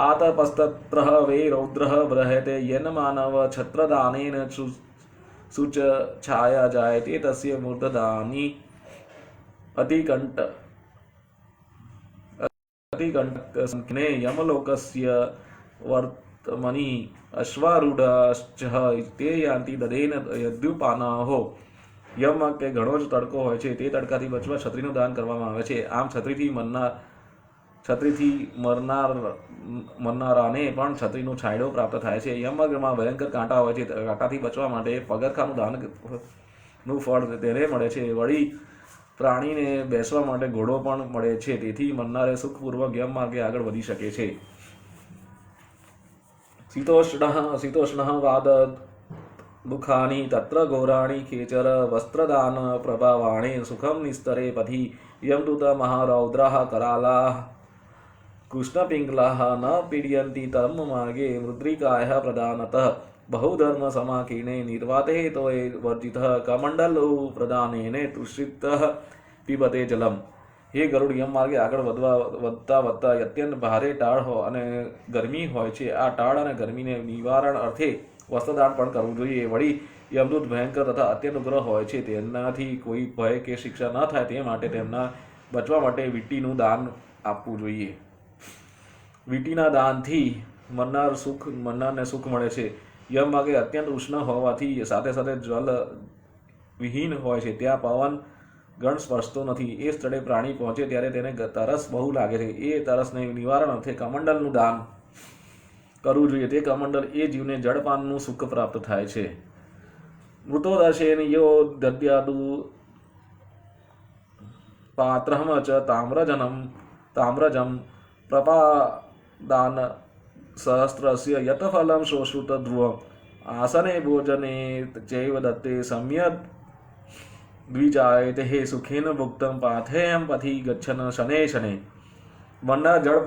આતપસ્તત્ર વૈ રૌદ્ર બ્રહતે યેન માનવ છત્રદાનેન શુચ છાયા જાયતે તસ્ય મૂર્ધદાની અતિકંટકસંખ્ને યમલોકસ્ય વર્તમનિ અશ્વારૂઢશ્ચ તે યાન્તિ દદેન યદ્યુપાનાહો। યમમાં કે ઘણો જ તડકો હોય છે, તે તડકાથી બચવા છત્રીનું દાન કરવામાં આવે છે। આમ છત્રીથી મરનારાને પણ છત્રીનો છાંયડો પ્રાપ્ત થાય છે। યમમાર્ગમાં ભયંકર કાંટા હોય છે, કાંટાથી બચવા માટે પગરખાનું દાનનું ફળ તેને મળે છે। વળી પ્રાણીને બેસવા માટે ઘોડો પણ મળે છે, તેથી મરનારે સુખપૂર્વક યમમાર્ગે આગળ વધી શકે છે। શીતોષ્ણ વાદ દુઃખાની તત્ર ઘોરાણી ખેચર વસ્ત્રદાન પ્રભાવાણે સુખમ નિસ્તરે પથી યમદૂત મહારૌદ્રાઃ કરાલાઃ કૃષ્ણપિંગલાઃ ન પીડયંતિ તમ માર્ગે મુદ્રિકાય પ્રદાનતઃ બહુધર્મ સમાકીર્ણે નિર્વાતે તોય વર્જિતઃ કમંડલો પ્રદાનેન તુષિતઃ પીબતે જલમ। હે ગરુડ, યમ માર્ગે આગળ વધતા અત્યંત ભારે ટાળ અને ગરમી હોય છે। આ ટાળ અને ગરમીને નિવારણ અર્થે વસ્ત્રદાન પણ કરવું જોઈએ। વળી યમદૂત ભયંકર તથા અત્યંત ઉગ્ર હોય છે, તેનાથી કોઈ ભય કે શિક્ષા ન થાય તે માટે તેમના બચવા માટે વીંટીનું દાન આપવું જોઈએ। વીંટીના દાનથી મરનારને સુખ મળે છે। યમ માર્ગે અત્યંત ઉષ્ણ હોવાથી સાથે સાથે જલ વિહીન હોય છે, ત્યાં પવન ગણ સ્પર્શતો નથી। એ સ્થળે પ્રાણી પહોંચે ત્યારે તેને તરસ બહુ લાગે છે। એ તરસને નિવારણ અર્થે કમંડલનું દાન કરવું જોઈએ। તે કમંડલ એ જીવને જળપાનનું સુખ પ્રાપ્ત થાય છે। મૃતોદશેન યો દદ્યાદુ પાત્રમ ચ તામ્રજમ પ્રપાદાન સહસ્રસ્ય યત ફલમ શોષૃત ધ્રુવમ આસને ભોજને ચૈવ દત્તે સમ્યદ દ્વિજાયતે સુખેન ભુક્તમ પાથેયમ પથી ગચ્છન શનૈ શનૈ। મરનાર જળ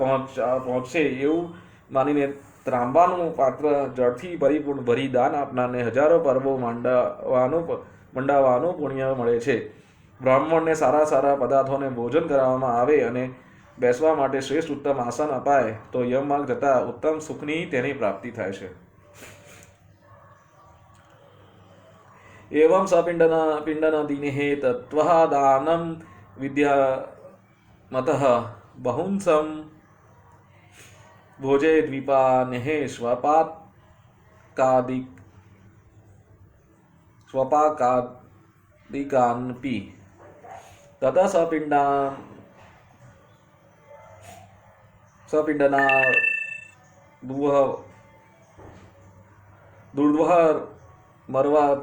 પહોંચશે એવું માનીને ત્રાંબાનું પાત્ર જળથી પરિપૂર્ણ ભરી દાન આપનારને હજારો પર્વો મંડાવવાનું પુણ્ય મળે છે। બ્રાહ્મણને સારા સારા પદાર્થોને ભોજન કરાવવામાં આવે અને બેસવા માટે શ્રેષ્ઠ ઉત્તમ આસન અપાય તો યમમાર્ગ જતા ઉત્તમ સુખની તેની પ્રાપ્તિ થાય છે। એવં સપિંડનાદિનેઃ તત્ત્વદાનં વિદ્યામતઃ બહુંસં ભોજે દ્વીપાનેઃ સ્વપાકાદિકાન્પી તત સપિંડના દુર્ધ્વઃ મર્વા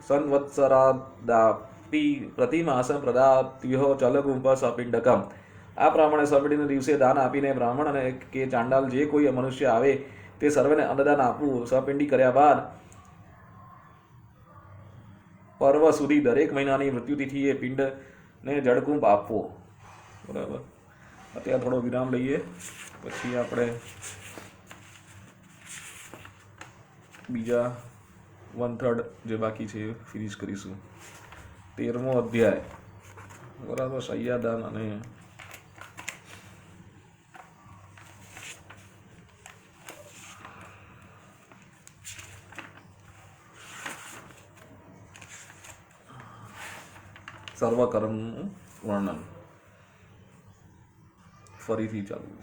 સંવત્સરાદાપી પ્રતિમાસં પ્રદાત્યો ચલકુંભ સપિંડકમ। આ પ્રમાણે સપિંડીના દિવસે દાન આપીને બ્રાહ્મણ અને કે ચાંડાલ જે કોઈ મનુષ્ય આવે તે સર્વેને અન્નદાન આપવું। સપિંડી કર્યા બાદ પર્વ સુધી દરેક મહિનાની મૃત્યુતિથિએ પિંડને જળકુંભ આપવો। બરાબર, અત્યારે થોડો વિરામ લઈએ, પછી આપણે બીજા 1/3 જે બાકી છે એ ફિનિશ કરીશું। 13મો અધ્યાય, બરાબર, શય્યાદાન અને સર્વકર્મનું વર્ણન ફરીથી ચાલુ